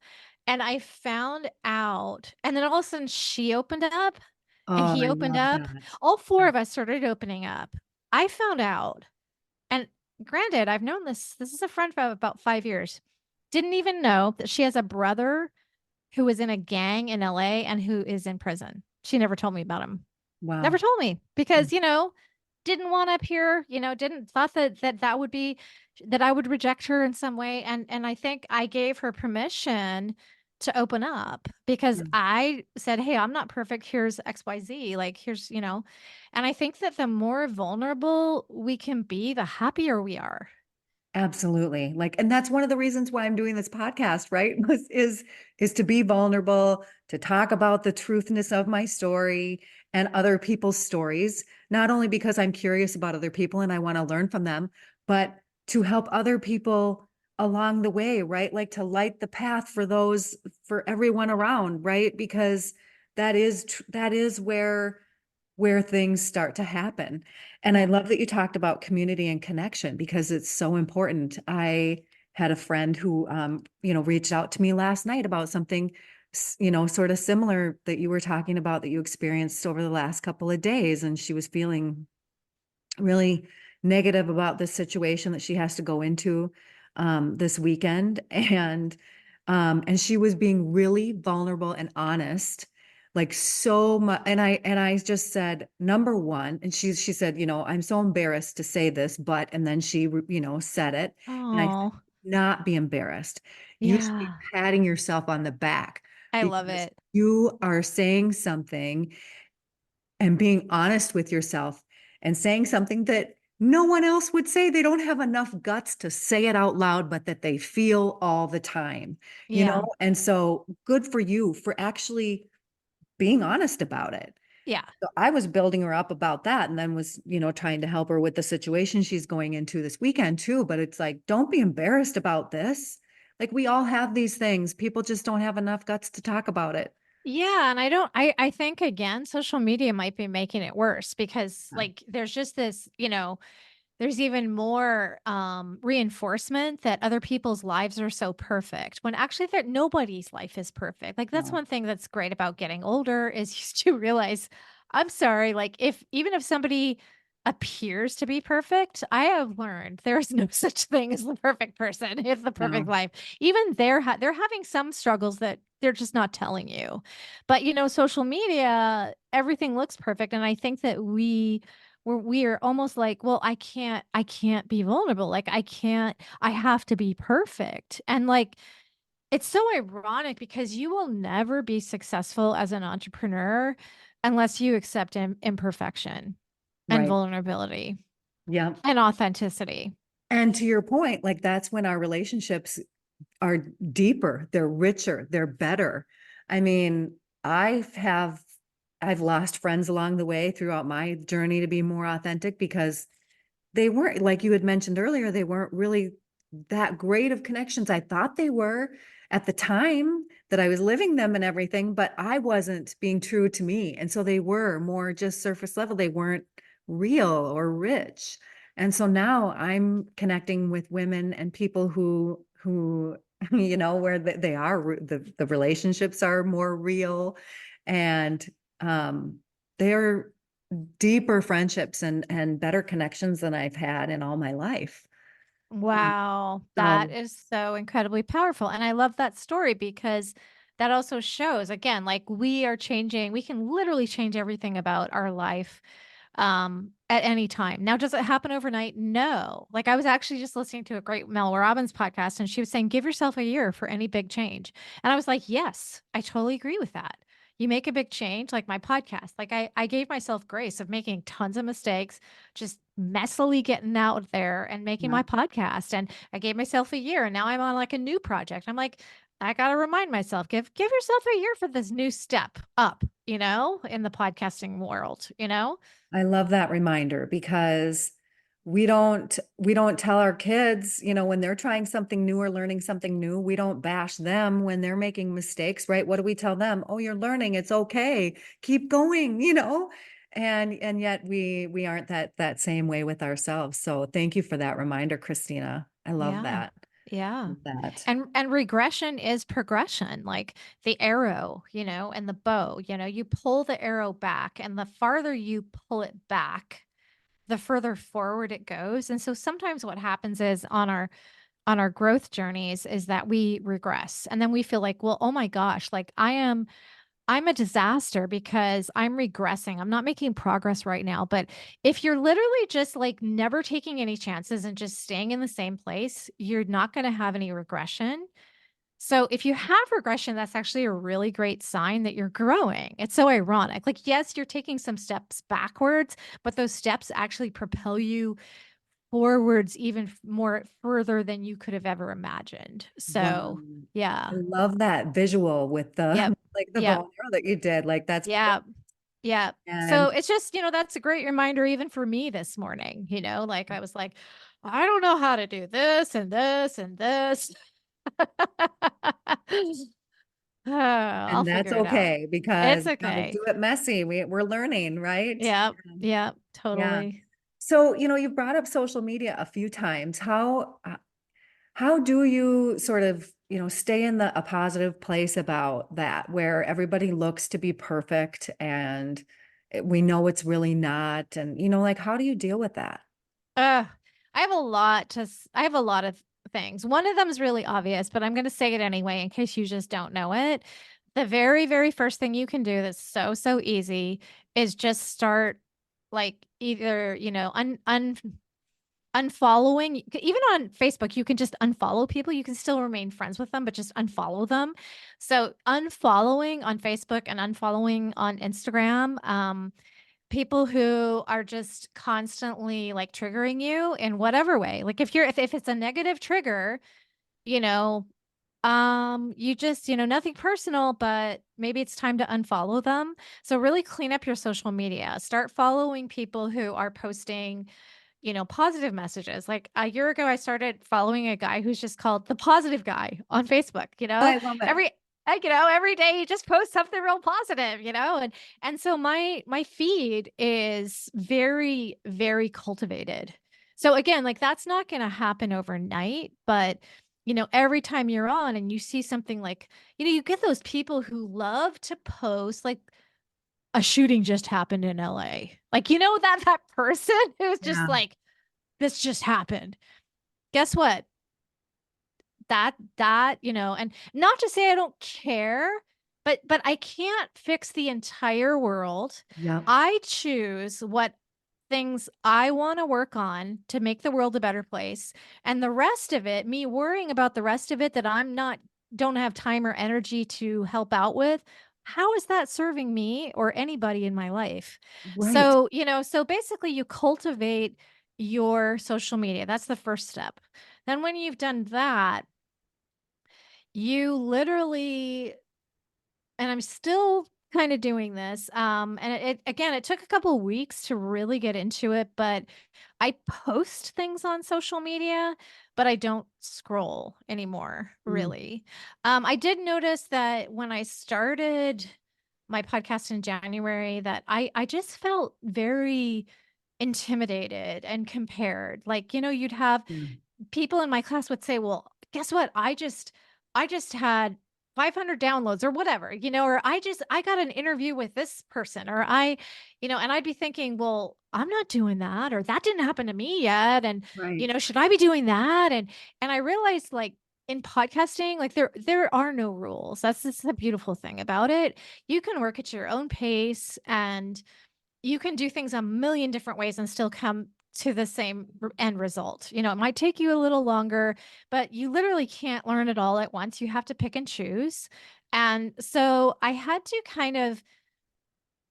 And I found out, and then all of a sudden she opened up and Oh, he I opened love up. that. All four of us started opening up. I found out, and granted, I've known this is a friend for about 5 years. Didn't even know that she has a brother who was in a gang in LA and who is in prison. She never told me about him. Never Wow. told me because, didn't want up here, didn't thought that would be that I would reject her in some way. And I think I gave her permission to open up because Mm. I said, "Hey, I'm not perfect. Here's XYZ. Like, and I think that the more vulnerable we can be, the happier we are. Absolutely. Like, and that's one of the reasons why I'm doing this podcast, right? Is to be vulnerable, to talk about the truthness of my story and other people's stories, not only because I'm curious about other people and I want to learn from them, but to help other people along the way, right? Like to light the path for for everyone around, right? Because that is where things start to happen. And I Yeah. love that you talked about community and connection because it's so important. I had a friend who, reached out to me last night about something, sort of similar that you were talking about that you experienced over the last couple of days. And she was feeling really negative about this situation that she has to go into this weekend, and she was being really vulnerable and honest, like so much. And I just said, number one, and she said, I'm so embarrassed to say this, but and then she said it, and I said, Oh, not be embarrassed. You should be yeah. patting yourself on the back I love because it. you are saying something and being honest with yourself and saying something that no one else would say. They don't have enough guts to say it out loud, but that they feel all the time, Yeah. And so good for you for actually being honest about it. Yeah. So I was building her up about that and then was, trying to help her with the situation she's going into this weekend too. But it's like, don't be embarrassed about this. Like we all have these things. People just don't have enough guts to talk about it. Yeah, and I think again, social media might be making it worse because Yeah. like there's just this, there's even more reinforcement that other people's lives are so perfect when actually that nobody's life is perfect. Like that's No. one thing that's great about getting older is you to realize, I'm sorry, like if even if somebody appears to be perfect, I have learned there's no such thing as the perfect person. It's the perfect No. life. Even they're having some struggles that they're just not telling you. But social media, everything looks perfect, and I think that we are almost like, well, I can't be vulnerable. Like I have to be perfect. And like it's so ironic because you will never be successful as an entrepreneur unless you accept imperfection and Right. vulnerability Yeah. and authenticity. And to your point, like that's when our relationships are deeper, they're richer, they're better. I mean, I have I've lost friends along the way throughout my journey to be more authentic because they weren't, like you had mentioned earlier, they weren't really that great of connections. I thought they were at the time that I was living them and everything, but I wasn't being true to me. And so they were more just surface level. They weren't real or rich. And so now I'm connecting with women and people who where they are the relationships are more real, and they're deeper friendships and better connections than I've had in all my life. Um, Wow, that so is so incredibly powerful. And I love that story because that also shows again, like we are changing, we can literally change everything about our life. at any time. Now, does it happen overnight? No. Like I was actually just listening to a great Mel Robbins podcast and she was saying, give yourself a year for any big change. And I was like, yes, I totally agree with that. You make a big change, like my podcast. Like I gave myself grace of making tons of mistakes, just messily getting out there and making Yeah. my podcast. And I gave myself a year and now I'm on like a new project. I'm like, I got to remind myself, give yourself a year for this new step up, in the podcasting world. I love that reminder because we don't tell our kids, when they're trying something new or learning something new, we don't bash them when they're making mistakes, right? What do we tell them? Oh, you're learning, it's okay. Keep going. And yet we aren't that same way with ourselves. So thank you for that reminder, Christina. I love Yeah. that. Yeah. Love that. And regression is progression, like the arrow, and the bow, you pull the arrow back and the farther you pull it back, the further forward it goes. And so sometimes what happens is on our growth journeys is that we regress and then we feel like, well, oh my gosh, like I'm a disaster because I'm regressing. I'm not making progress right now. But if you're literally just like never taking any chances and just staying in the same place, you're not going to have any regression. So if you have regression, that's actually a really great sign that you're growing. It's so ironic. Like, yes, you're taking some steps backwards, but those steps actually propel you forwards even more further than you could have ever imagined. So, Wow. I yeah. love that visual with the Yep. like the bow Yep. and arrow that you did. Like that's perfect. Yeah. Yeah. So And it's just, that's a great reminder even for me this morning, like I was like, I don't know how to do this and this and this. Oh, I'll and that's figure it out. okay because It's we gotta okay. do it messy. We're learning, right? Yeah. Yeah. Yeah. Totally. So, you brought up social media a few times. How do you sort of, stay in a positive place about that, where everybody looks to be perfect and we know it's really not? And, like, how do you deal with that? Uh, I have a lot of things. One of them is really obvious, but I'm going to say it anyway in case you just don't know it. The very, very first thing you can do that's so, so easy is just start like either, unfollowing. Even on Facebook, you can just unfollow people. You can still remain friends with them, but just unfollow them. So unfollowing on Facebook and unfollowing on Instagram, people who are just constantly like triggering you in whatever way. Like if it's a negative trigger, you know, you just, nothing personal, but maybe it's time to unfollow them. So really clean up your social media. Start following people who are posting, positive messages. Like a year ago, I started following a guy who's just called the positive guy on Facebook, Oh, I love it. every, every day he just posts something real positive, and so my feed is very, very cultivated. So again, like that's not going to happen overnight, but every time you're on and you see something like, you get those people who love to post like a shooting just happened in LA. Like, that person who's just Yeah. like, this just happened. Guess what? And not to say I don't care, but I can't fix the entire world. Yep. I choose what things I want to work on to make the world a better place. And the rest of it, me worrying about the rest of it that don't have time or energy to help out with, how is that serving me or anybody in my life? Right. So basically you cultivate your social media. That's the first step. Then when you've done that, you literally, and I'm still kind of doing this. And again, it took a couple of weeks to really get into it, but I post things on social media, but I don't scroll anymore, Mm, really. I did notice that when I started my podcast in January, that I just felt very intimidated and compared. Like, you'd have yeah. people in my class would say, "Well, guess what? I just had 500 downloads or whatever, or I got an interview with this person or and I'd be thinking, well, I'm not doing that or that didn't happen to me yet. And, Right. should I be doing that? And I realized like in podcasting, like there are no rules. That's just the beautiful thing about it. You can work at your own pace and you can do things a million different ways and still come to the same end result. It might take you a little longer, but you literally can't learn it all at once. You have to pick and choose. And so I had to kind of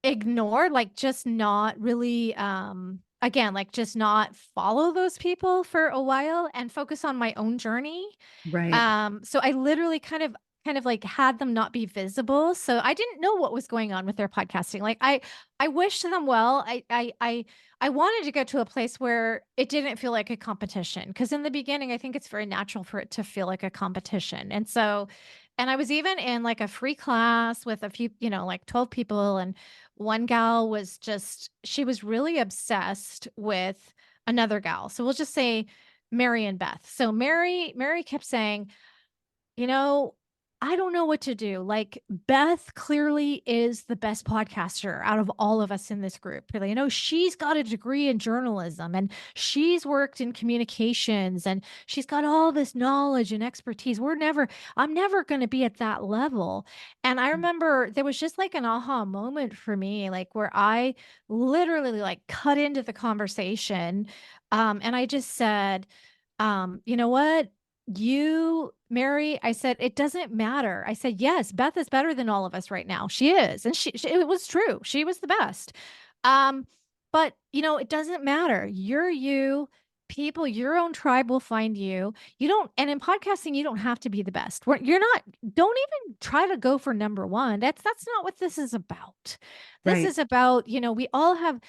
ignore, like, just not really, again, like, just not follow those people for a while and focus on my own journey. Right. So I literally kind of like had them not be visible. So I didn't know what was going on with their podcasting. Like I wished them well. I wanted to get to a place where it didn't feel like a competition. Because in the beginning, I think it's very natural for it to feel like a competition. And I was even in like a free class with a few, like 12 people. And one gal was she was really obsessed with another gal. So we'll just say Mary and Beth. So Mary kept saying, you know, I don't know what to do. Like, Beth clearly is the best podcaster out of all of us in this group. Really, she's got a degree in journalism and she's worked in communications and she's got all this knowledge and expertise. I'm never going to be at that level. And I remember there was just like an aha moment for me, like where I literally like cut into the conversation. And I just said, you know what? Mary, I said, it doesn't matter. I said, yes, Beth is better than all of us right now. She is. And it was true. She was the best. Um, but it doesn't matter. You're you. People, your own tribe will find you. You don't, and in podcasting, you don't have to be the best. You're not, don't even try to go for number one. That's not what this is about. This Right. is about, we all have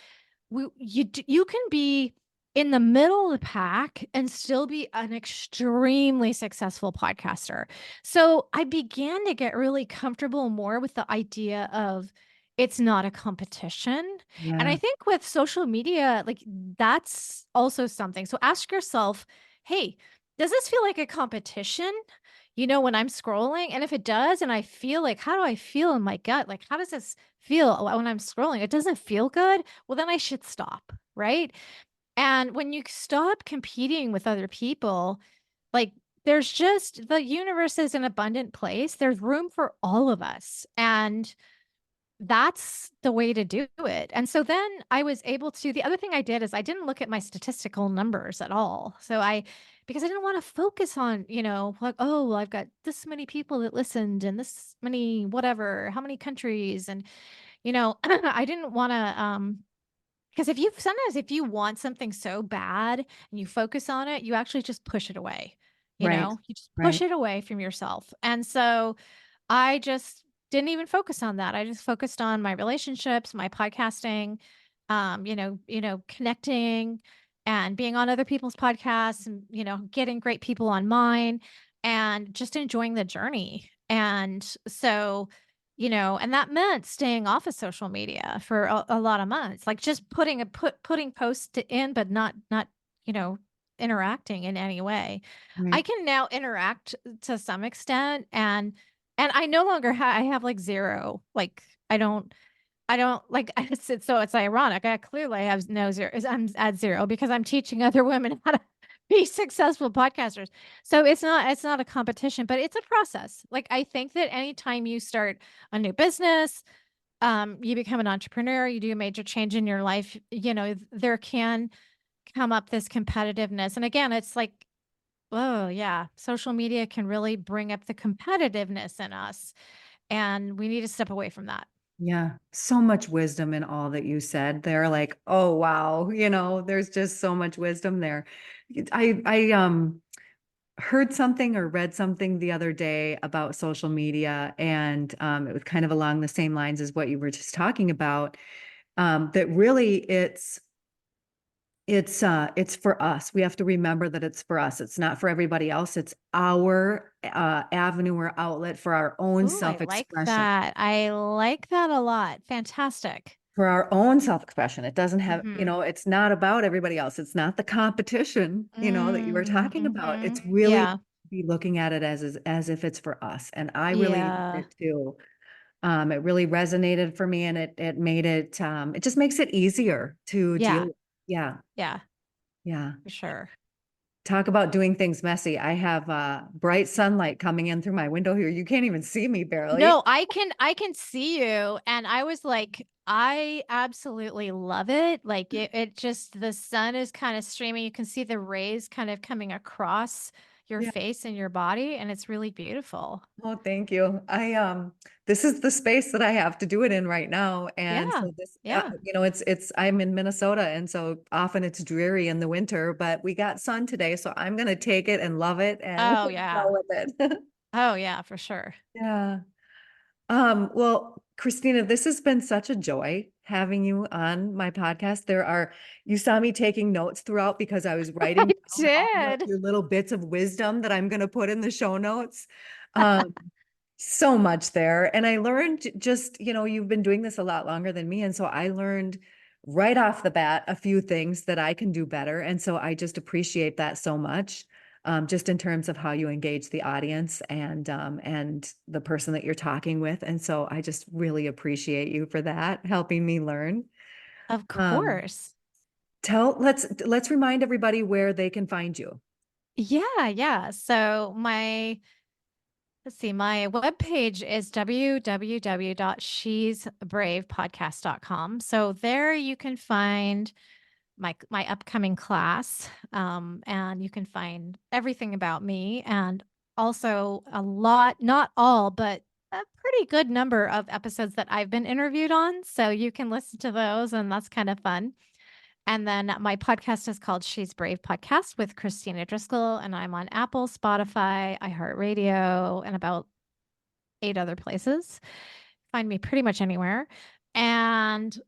you can be in the middle of the pack and still be an extremely successful podcaster. So I began to get really comfortable more with the idea of it's not a competition. And I Yeah. think with social media, like that's also something. So ask yourself, hey, does this feel like a competition? When I'm scrolling, and if it does, and I feel like, how do I feel in my gut? Like, how does this feel when I'm scrolling? It doesn't feel good. Well, then I should stop. Right. And when you stop competing with other people, like the universe is an abundant place. There's room for all of us. And that's the way to do it. And so then I was able to, the other thing I did is I didn't look at my statistical numbers at all. Because I didn't want to focus on, like, oh, well, I've got this many people that listened and this many, whatever, how many countries. And, I didn't want to, because sometimes if you want something so bad and you focus on it, you actually just push it away. Right. You just push Right. it away from yourself. And so I just didn't even focus on that. I just focused on my relationships, my podcasting, connecting and being on other people's podcasts and, getting great people on mine and just enjoying the journey. And so, and that meant staying off of social media for a lot of months, like just putting posts in, but not, you know, interacting in any way. I Right. can now interact to some extent and I no longer I have like zero. Like I don't like it's ironic. I clearly have no zero. I'm at zero because I'm teaching other women how to be successful podcasters. So it's not a competition, but it's a process. Like I think that anytime you start a new business, you become an entrepreneur, you do a major change in your life, there can come up this competitiveness. And again, it's like, oh yeah, social media can really bring up the competitiveness in us. And we need to step away from that. Yeah. So much wisdom in all that you said. They're like, oh wow, there's just so much wisdom there. I heard something or read something the other day about social media, and it was kind of along the same lines as what you were just talking about. That really it's for us. We have to remember that it's for us. It's not for everybody else. It's our avenue or outlet for our own Ooh, I like self-expression. that. I like that a lot. Fantastic. For our own self-expression. It doesn't have, Mhm. it's not about everybody else. It's not the competition, that you were Mm, talking about. It's mhm. really Yeah. be looking at it as if it's for us. And I really did Yeah. it too. It really resonated for me, and it made it just makes it easier to deal Yeah. with. Yeah. Yeah, Yeah. for sure. talk about doing things messy. I have bright sunlight coming in through my window here. You can't even see me barely. No, I can see you. And I was like, I absolutely love it. Like it just the sun is kind of streaming. You can see the rays kind of coming across your Yeah. face and your body, and it's really beautiful. Oh, thank you. This is the space that I have to do it in right now. And Yeah. so this, Yeah. I'm in Minnesota. And so often it's dreary in the winter, but we got sun today. So I'm going to take it and love it and Oh go yeah. with it. Oh yeah, for sure. Yeah. Well, Kristina, this has been such a joy having you on my podcast. You saw me taking notes throughout because I was I writing down all did. your little bits of wisdom that I'm going to put in the show notes. Um, so much there. And I learned just, you've been doing this a lot longer than me. And so I learned right off the bat a few things that I can do better. And so I just appreciate that so much. Just in terms of how you engage the audience and the person that you're talking with. And so I just really appreciate you for that, helping me learn. Of Um, course. let's remind everybody where they can find you. Yeah, yeah. So let's see, my webpage is www.shesbravepodcast.com. So there you can find my upcoming class, and you can find everything about me, and also a lot, not all, but a pretty good number of episodes that I've been interviewed on. So you can listen to those, and that's kind of fun. And then my podcast is called She's Brave Podcast with Kristina Driscoll, and I'm on Apple, Spotify, iHeartRadio, and about 8 other places. Find me pretty much anywhere. And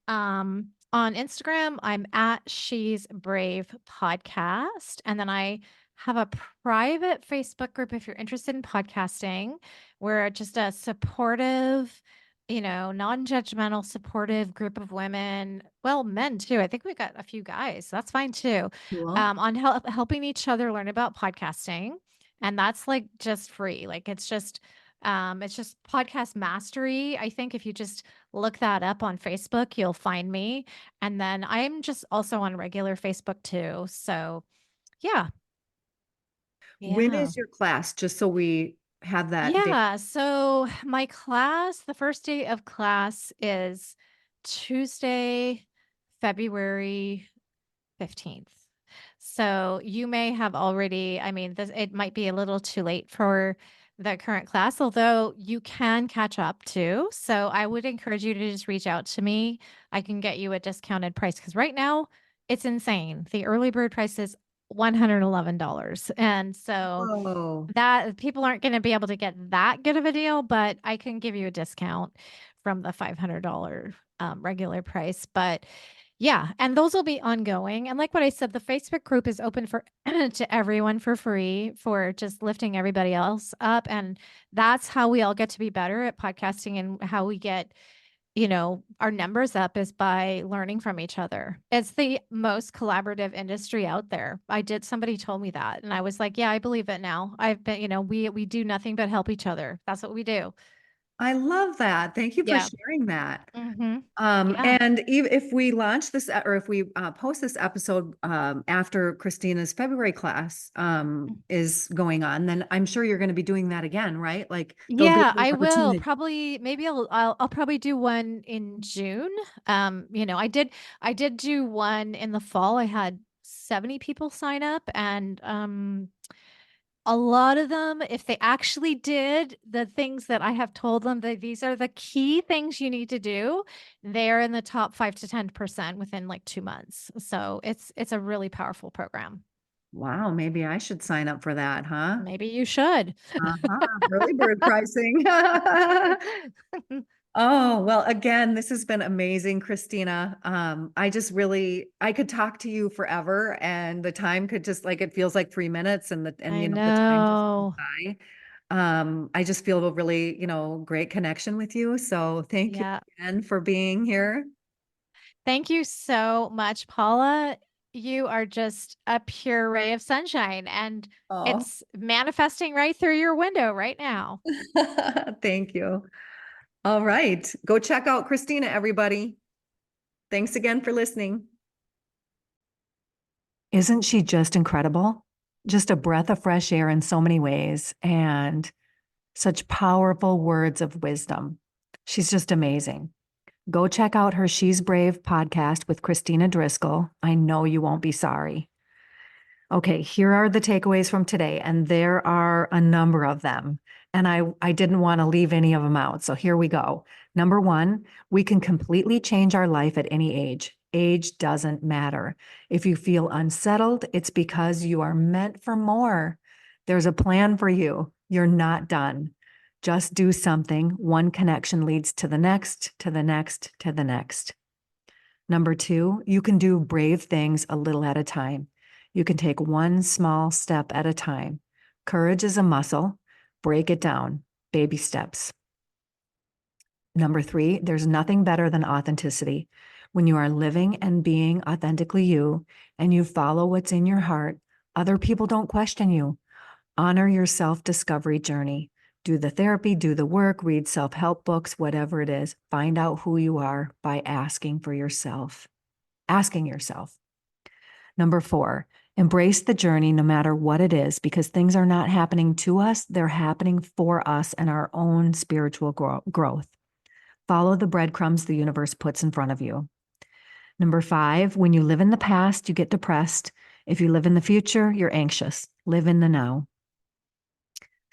on Instagram, I'm at She's Brave Podcast. And then I have a private Facebook group if you're interested in podcasting. We're just a supportive, non-judgmental, supportive group of women. Well, men too. I think we got a few guys. That's fine too. Cool. On helping each other learn about podcasting. And that's like just free. Like it's just podcast mastery. I think if you just look that up on Facebook, you'll find me. And then I'm just also on regular Facebook too. So yeah. When Yeah. is your class? Just so we have that date. Yeah. So my class, the first day of class is Tuesday, February 15th. So you may have already, I mean, it might be a little too late for the current class, although you can catch up too. So I would encourage you to just reach out to me. I can get you a discounted price because right now it's insane. The early bird price is $111. And so Oh, that people aren't going to be able to get that good of a deal, but I can give you a discount from the $500 regular price. But yeah, and those will be ongoing. And like what I said, the Facebook group is open for to everyone for free for just lifting everybody else up. And that's how we all get to be better at podcasting, and how we get, our numbers up is by learning from each other. It's the most collaborative industry out there. Somebody told me that, and I was like, yeah, I believe it now. I've been, we do nothing but help each other. That's what we do. I love that. Thank you for Yeah. sharing that. Mm-hmm. Yeah. And if we launch this or if we post this episode after Christina's February class is going on, then I'm sure you're going to be doing that again, right? Like there'll be Yeah, the I will opportunity. probably maybe I'll probably do one in June. I did do one in the fall. I had 70 people sign up, and a lot of them, if they actually did the things that I have told them that these are the key things you need to do, they're in the top 5 to 10% within like 2 months. So it's a really powerful program. Wow, maybe I should sign up for that, huh? Maybe you should. Early bird pricing. Oh, well, again, this has been amazing, Christina. I could talk to you forever and the time could just like, it feels like 3 minutes and I the time just goes know. by. I just feel a really, great connection with you. So thank you Yeah. again for being here. Thank you so much, Paula. You are just a pure ray of sunshine, and Oh, it's manifesting right through your window right now. thank you. All right. Go check out Christina, everybody. Thanks again for listening. Isn't she just incredible? just a breath of fresh air in so many ways and such powerful words of wisdom. She's just amazing. Go check out her She's Brave podcast with Kristina Driscoll. I know you won't be sorry. Okay, here are the takeaways from today, and there are a number of them. And I didn't want to leave any of them out. So here we go. Number one, we can completely change our life at any age. Age doesn't matter. If you feel unsettled, it's because you are meant for more. There's a plan for you. You're not done. Just do something. One connection leads to the next, to the next, to the next. Number two, you can do brave things a little at a time. You can take one small step at a time. Courage is a muscle. Break it down. Baby steps. Number three, there's nothing better than authenticity. When you are living and being authentically you and you follow what's in your heart, other people don't question you. Honor your self-discovery journey. Do the therapy, do the work, read self-help books, whatever it is. Find out who you are by asking yourself. Number four, embrace the journey no matter what it is, because things are not happening to us, they're happening for us and our own spiritual growth. Follow the breadcrumbs the universe puts in front of you. Number five, when you live in the past, you get depressed. If you live in the future, you're anxious. Live in the now.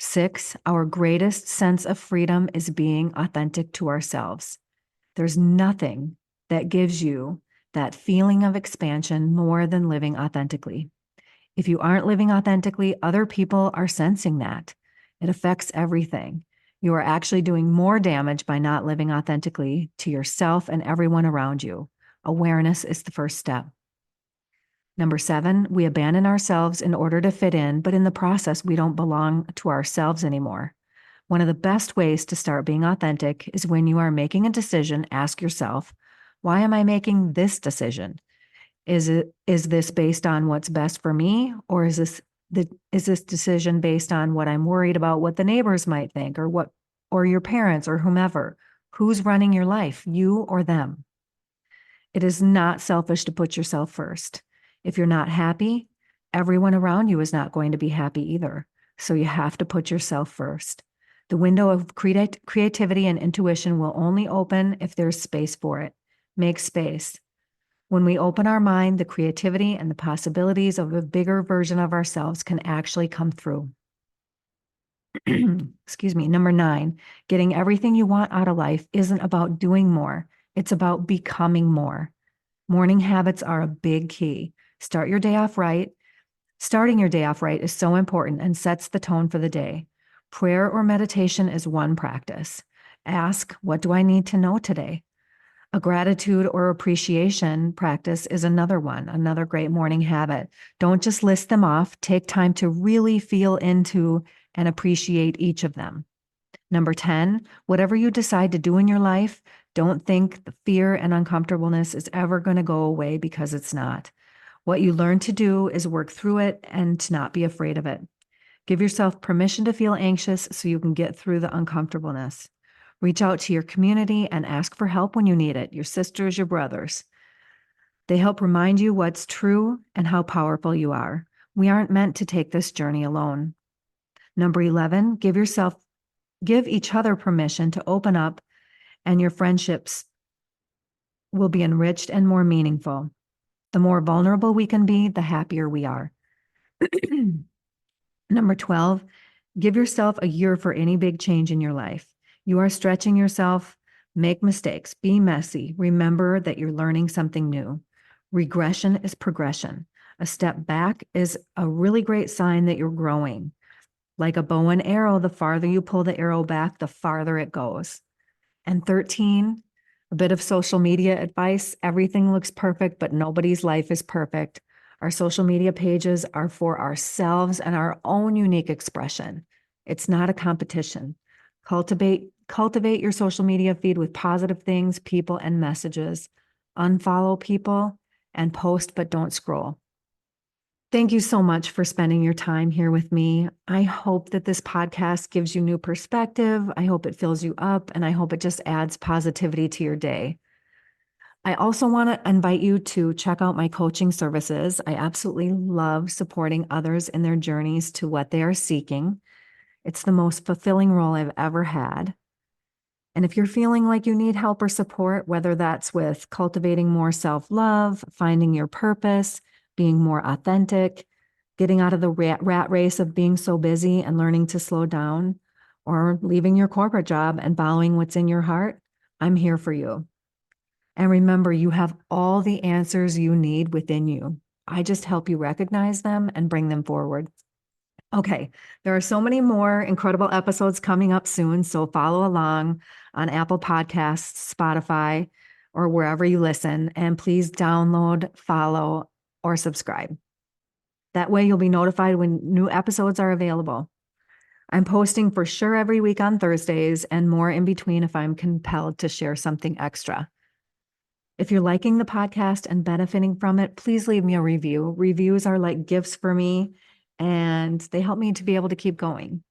6, our greatest sense of freedom is being authentic to ourselves. There's nothing that gives you that feeling of expansion more than living authentically. If you aren't living authentically, other people are sensing that. It affects everything. You are actually doing more damage by not living authentically to yourself and everyone around you. Awareness is the first step. Number 7, we abandon ourselves in order to fit in, but in the process, we don't belong to ourselves anymore. One of the best ways to start being authentic is when you are making a decision, ask yourself, why am I making this decision? Is this based on what's best for me? Or is this decision based on what I'm worried about what the neighbors might think or your parents or whomever? Who's running your life, you or them? It is not selfish to put yourself first. If you're not happy, everyone around you is not going to be happy either. So you have to put yourself first. The window of creativity and intuition will only open if there's space for it. Make space. When we open our mind, the creativity and the possibilities of a bigger version of ourselves can actually come through. Excuse me. Number 9, getting everything you want out of life isn't about doing more. It's about becoming more. Morning habits are a big key. Starting your day off right is so important and sets the tone for the day. Prayer or meditation is one practice. Ask, what do I need to know today? A gratitude or appreciation practice is another one, another great morning habit. Don't just list them off. Take time to really feel into and appreciate each of them. Number 10, whatever you decide to do in your life, don't think the fear and uncomfortableness is ever going to go away, because it's not. What you learn to do is work through it and to not be afraid of it. Give yourself permission to feel anxious so you can get through the uncomfortableness. Reach out to your community and ask for help when you need it, your sisters, your brothers. They help remind you what's true and how powerful you are. We aren't meant to take this journey alone. Number 11, give each other permission to open up, and your friendships will be enriched and more meaningful. The more vulnerable we can be, the happier we are. Number 12, give yourself a year for any big change in your life. You are stretching yourself. Make mistakes. Be messy. Remember that you're learning something new. Regression is progression. A step back is a really great sign that you're growing. Like a bow and arrow, the farther you pull the arrow back, the farther it goes. And 13, a bit of social media advice. Everything looks perfect, but nobody's life is perfect. Our social media pages are for ourselves and our own unique expression. It's not a competition. Cultivate your social media feed with positive things, people, and messages. Unfollow people and post, but don't scroll. Thank you so much for spending your time here with me. I hope that this podcast gives you new perspective. I hope it fills you up, and I hope it just adds positivity to your day. I also want to invite you to check out my coaching services. I absolutely love supporting others in their journeys to what they are seeking. It's the most fulfilling role I've ever had. And if you're feeling like you need help or support, whether that's with cultivating more self-love, finding your purpose, being more authentic, getting out of the rat race of being so busy and learning to slow down, or leaving your corporate job and following what's in your heart, I'm here for you. And remember, you have all the answers you need within you. I just help you recognize them and bring them forward. Okay, there are so many more incredible episodes coming up soon, so follow along on Apple Podcasts, Spotify, or wherever you listen, and please download, follow, or subscribe. That way you'll be notified when new episodes are available. I'm posting for sure every week on Thursdays and more in between if I'm compelled to share something extra. If you're liking the podcast and benefiting from it, please leave me a review. Reviews are like gifts for me, and they help me to be able to keep going.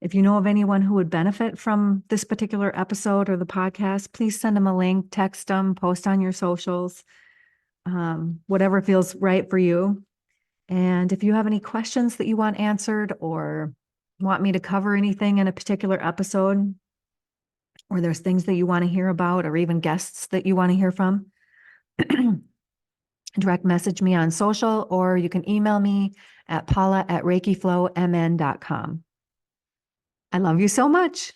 If you know of anyone who would benefit from this particular episode or the podcast, please send them a link, text them, post on your socials, whatever feels right for you. And if you have any questions that you want answered or want me to cover anything in a particular episode, or there's things that you want to hear about, or even guests that you want to hear from, direct message me on social, or you can email me at paula@reikiflowmn.com. I love you so much.